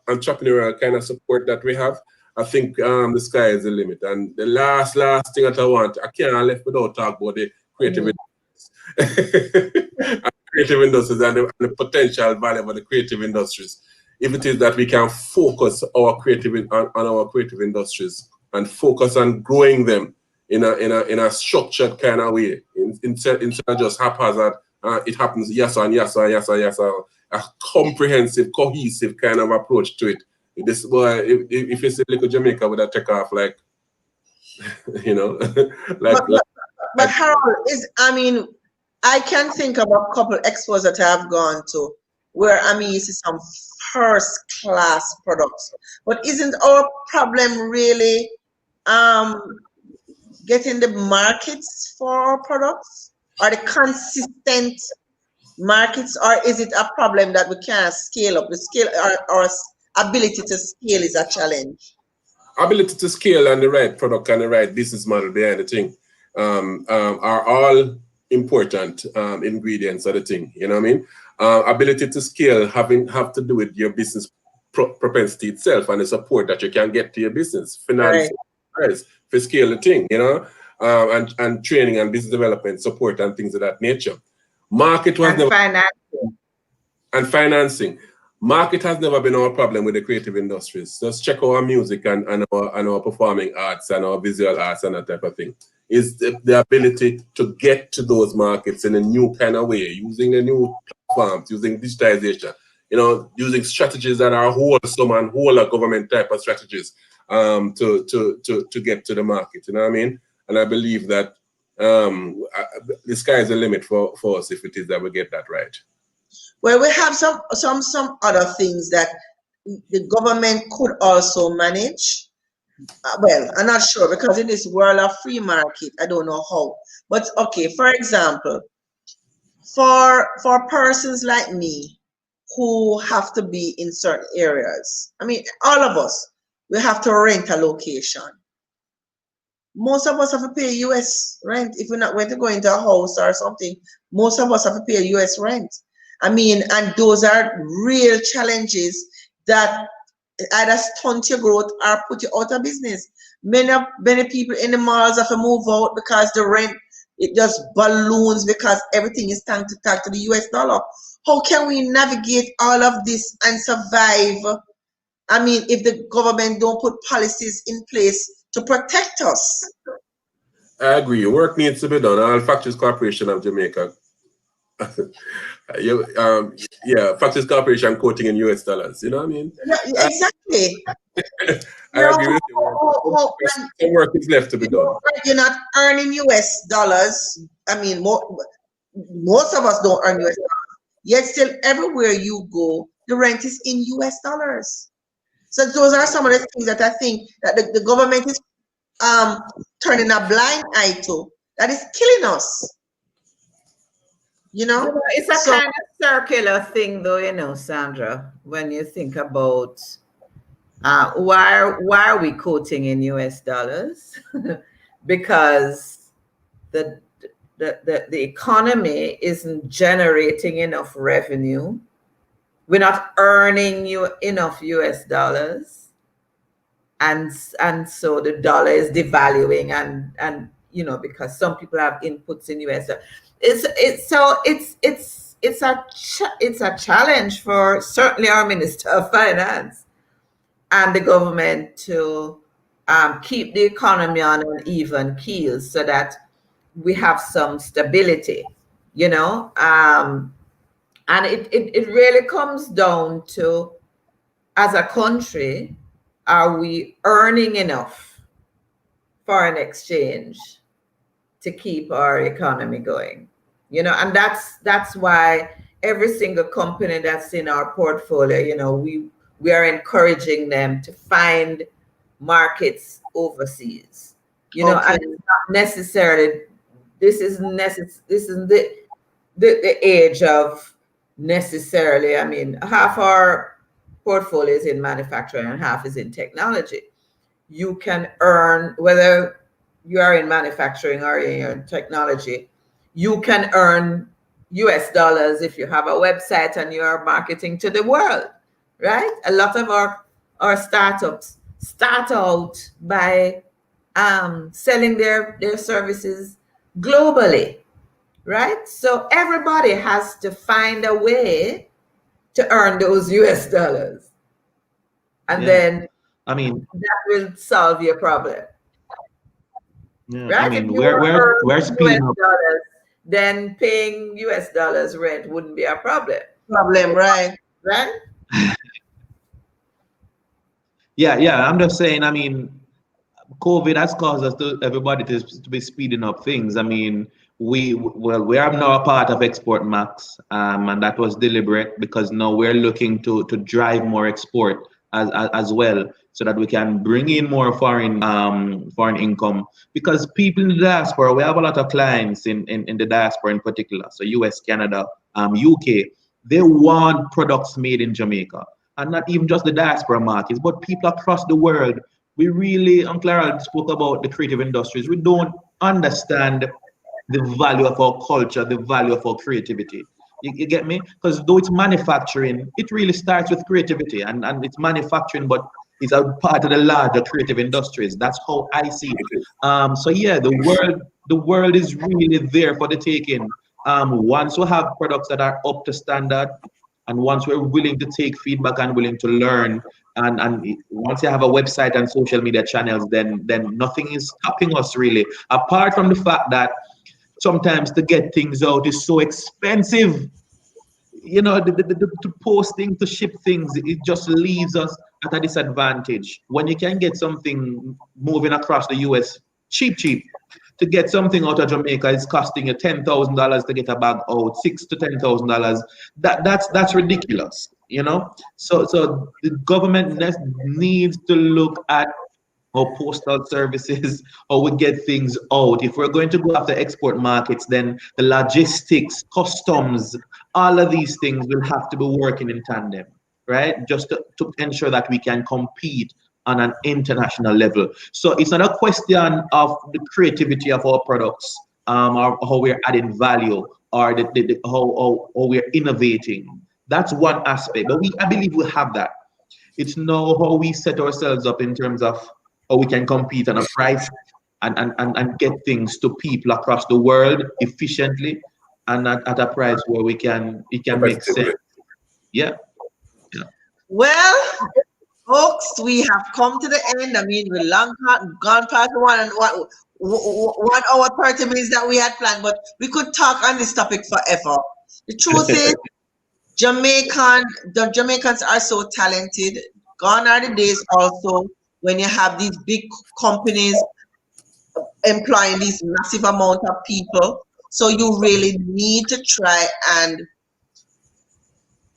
entrepreneurial kind of support that we have. I think the sky is the limit. And the last thing that I want, I can't left without talk about the creative industries. Creative industries and the potential value of the creative industries. If it is that we can focus our on our creative industries and focus on growing them in a structured kind of way, instead of just haphazard, it happens yes and yes and yes and yes, a comprehensive, cohesive kind of approach to it. This boy, if you see little Jamaica, would that take off like, you know, but Harold I can think of a couple expos that I have gone to where you see some first class products. But isn't our problem really getting the markets for our products? Are the consistent markets, or is it a problem that we can't scale up? The scale, our ability to scale is a challenge. Ability to scale and the right product and the right business model behind the thing are all important ingredients of the thing. You know what I mean? Ability to scale have to do with your business propensity itself and the support that you can get to your business, finance, right, for scale the thing, you know, and training and business development support and things of that nature. Market was never financing. Market has never been our problem with the creative industries. Just check our music and our performing arts and our visual arts and that type of thing. Is the ability to get to those markets in a new kind of way, using the new platforms, using digitization, you know, using strategies that are wholesome and whole government type of strategies to get to the market. You know what I mean? And I believe that the sky is the limit for us if it is that we get that right. Well, we have some other things that the government could also manage. Well, I'm not sure, because in this world of free market, I don't know how. But okay, for example, for persons like me who have to be in certain areas, all of us, we have to rent a location. Most of us have to pay US rent. If we're not going to go into a house or something, most of us have to pay US rent. And those are real challenges that either stunt your growth or put you out of business. Many people in the malls have to move out because the rent, it just balloons because everything is tagged to the US dollar. How can we navigate all of this and survive? If the government don't put policies in place to protect us. I agree. Work needs to be done. All Factories Corporation of Jamaica. Factories Corporation quoting in US dollars. You know what I mean? Yeah, exactly. I agree with you. Some work is left to be done. You're not earning US dollars. Most of us don't earn US dollars. Yet still, everywhere you go, the rent is in US dollars. So those are some of the things that I think that the government is turning a blind eye to. That is killing us. You know, it's a kind of circular thing, though, Sandra, when you think about why are we quoting in US dollars? Because the economy isn't generating enough revenue. We're not earning enough US dollars, and so the dollar is devaluing, and because some people have inputs in US dollars. It's a challenge for certainly our Minister of Finance and the government to keep the economy on an even keel so that we have some stability, and it really comes down to, as a country, are we earning enough foreign exchange to keep our economy going? And that's why every single company that's in our portfolio, we are encouraging them to find markets overseas. And it's not necessarily, this isn't the age of necessarily, half our portfolio is in manufacturing and half is in technology. You can earn, whether you are in manufacturing or in technology, you can earn US dollars if you have a website and you're marketing to the world, right? A lot of our startups start out by selling their services globally, right? So everybody has to find a way to earn those US dollars. And then I mean, that will solve your problem. yeah, I Right? If mean, you earn we're US speeding up. dollars, then paying US dollars rent wouldn't be a problem. Problem, right? Right? Yeah. I'm just saying. I mean, COVID has caused us to everybody to be speeding up things. I mean, we are now a part of Export Max, and that was deliberate because now we're looking to drive more export as well, so that we can bring in more foreign income. Because people in the diaspora, we have a lot of clients in the diaspora in particular, so US, Canada, UK, they want products made in Jamaica, and not even just the diaspora markets, but people across the world. We really, Uncle Harold spoke about the creative industries. We don't understand the value of our culture, the value of our creativity. You get me? Because though it's manufacturing, it really starts with creativity, and it's manufacturing, but it's a part of the larger creative industries. That's how I see it. So yeah, the world is really there for the taking. Once we have products that are up to standard, and once we're willing to take feedback and willing to learn, and once you have a website and social media channels, then nothing is stopping us really. Apart from the fact that sometimes to get things out is so expensive. You know, to post things, to ship things, it just leaves us at a disadvantage. When you can get something moving across the US cheap, to get something out of Jamaica is costing you $10,000 to get a bag out, $6,000 to $10,000. That's ridiculous, you know. So the government needs to look at or postal services or we get things out. If we're going to go after export markets, then the logistics, customs, all of these things will have to be working in tandem, right? Just to ensure that we can compete on an international level. So it's not a question of the creativity of our products, or how we're adding value, or how we're innovating. That's one aspect, but I believe we have that. It's now how we set ourselves up in terms of how we can compete on a price and get things to people across the world efficiently and at a price where it can make sense. Yeah. Well, folks, we have come to the end. I mean, we're gone past the 1 hour 30 minutes that we had planned, but we could talk on this topic forever. The truth is, the Jamaicans are so talented. Gone are the days also when you have these big companies employing these massive amount of people. So you really need to try and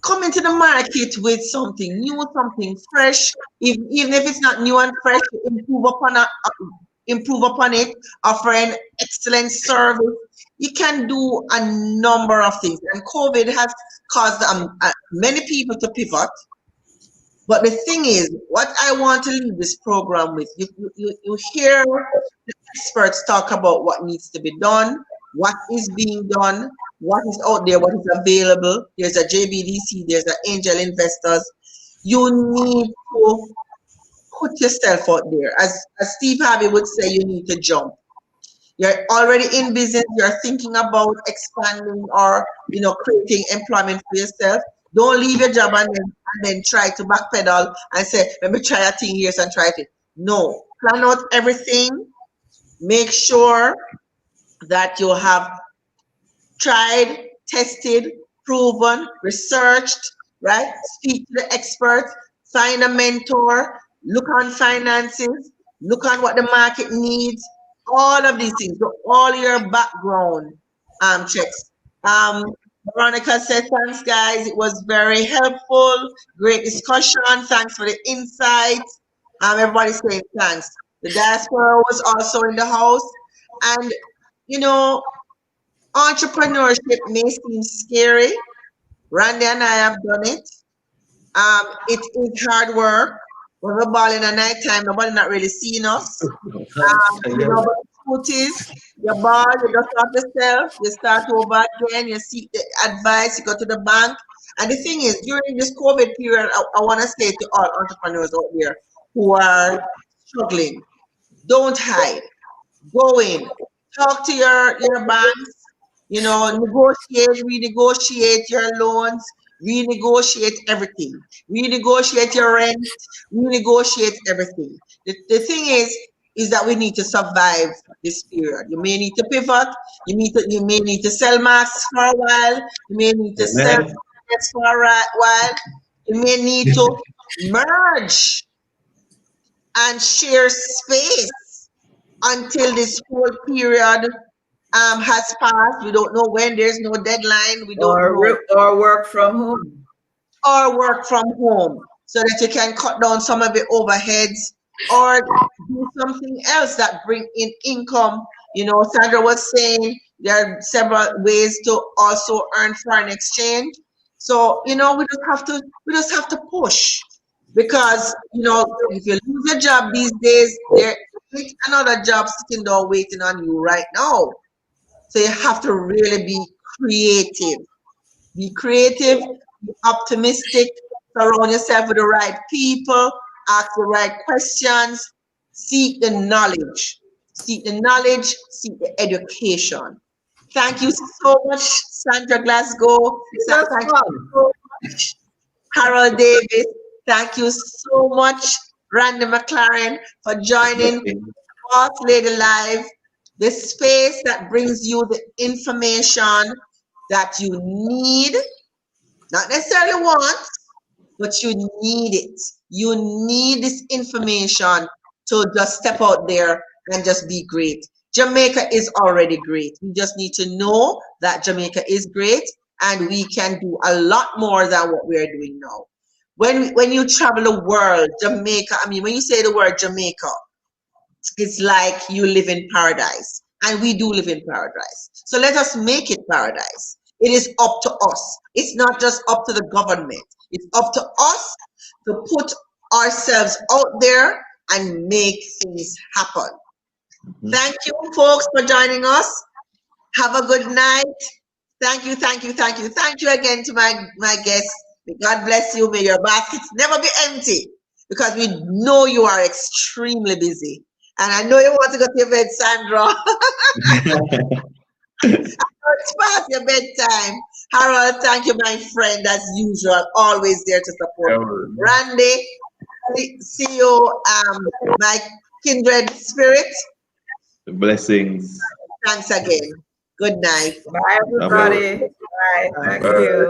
come into the market with something new, something fresh. Even if it's not new and fresh, improve upon it, offer an excellent service. You can do a number of things. And COVID has caused many people to pivot. But the thing is, what I want to leave this program with, you hear the experts talk about what needs to be done, what is being done, what is out there, what is available. There's a JBDC, there's an angel investors. You need to put yourself out there. As Steve Harvey would say, you need to jump. You're already in business, you're thinking about expanding or creating employment for yourself. Don't leave your job and then try to backpedal and say, let me try a thing here and try it. No, plan out everything. Make sure that you have tried, tested, proven, researched, right? Speak to the experts, find a mentor, look on finances, look on what the market needs, all of these things. So all your background checks. Veronica said, thanks, guys. It was very helpful. Great discussion. Thanks for the insights. Everybody's saying thanks. The diaspora was also in the house. And, entrepreneurship may seem scary. Randy and I have done it. It is hard work. When we're balling at night time, nobody not really seeing us. But the difficulties, you're bored, you dust off yourself, you start over again, you seek the advice, you go to the bank. And the thing is, during this COVID period, I want to say to all entrepreneurs out there who are struggling, don't hide. Go in, talk to your banks, negotiate, renegotiate your loans, renegotiate everything, renegotiate your rent, renegotiate everything. The thing is that we need to survive this period. You may need to pivot, you may need to sell masks for a while, you may need to sell Amen. products for a while, you may need to merge and share space until this whole period has passed. We don't know when. There's no deadline. We don't know. Or work from home. Or work from home, so that you can cut down some of the overheads or do something else that bring in income. Sandra was saying there are several ways to also earn foreign exchange. So we just have to push, because if you lose your job these days, there is another job sitting there waiting on you right now. So you have to really be creative. Be creative, be optimistic, surround yourself with the right people, ask the right questions, seek the knowledge. Seek the knowledge, seek the education. Thank you so much, Sandra Glasgow. That's Thank fun. you so much, Harold Davis. Thank you so much, Randy McLaren, for joining Boss Lady Live, the space that brings you the information that you need, not necessarily want, but you need it. You need this information to just step out there and just be great. Jamaica is already great. We just need to know that Jamaica is great, and we can do a lot more than what we are doing now. When you travel the world, Jamaica, when you say the word Jamaica, it's like you live in paradise, and we do live in paradise. So let us make it paradise. It is up to us. It's not just up to the government. It's up to us to put ourselves out there and make things happen. Thank you, folks, for joining us. Have a good night. Thank you, thank you, thank you. Thank you again to my guests. May God bless you. May your baskets never be empty, because we know you are extremely busy. And I know you want to go to your bed, Sandra. It's past your bedtime. Harold, thank you, my friend, as usual, always there to support. Randy, see you, my kindred spirit. Blessings. Thanks again. Good night. Bye, everybody. Bye. Thank you.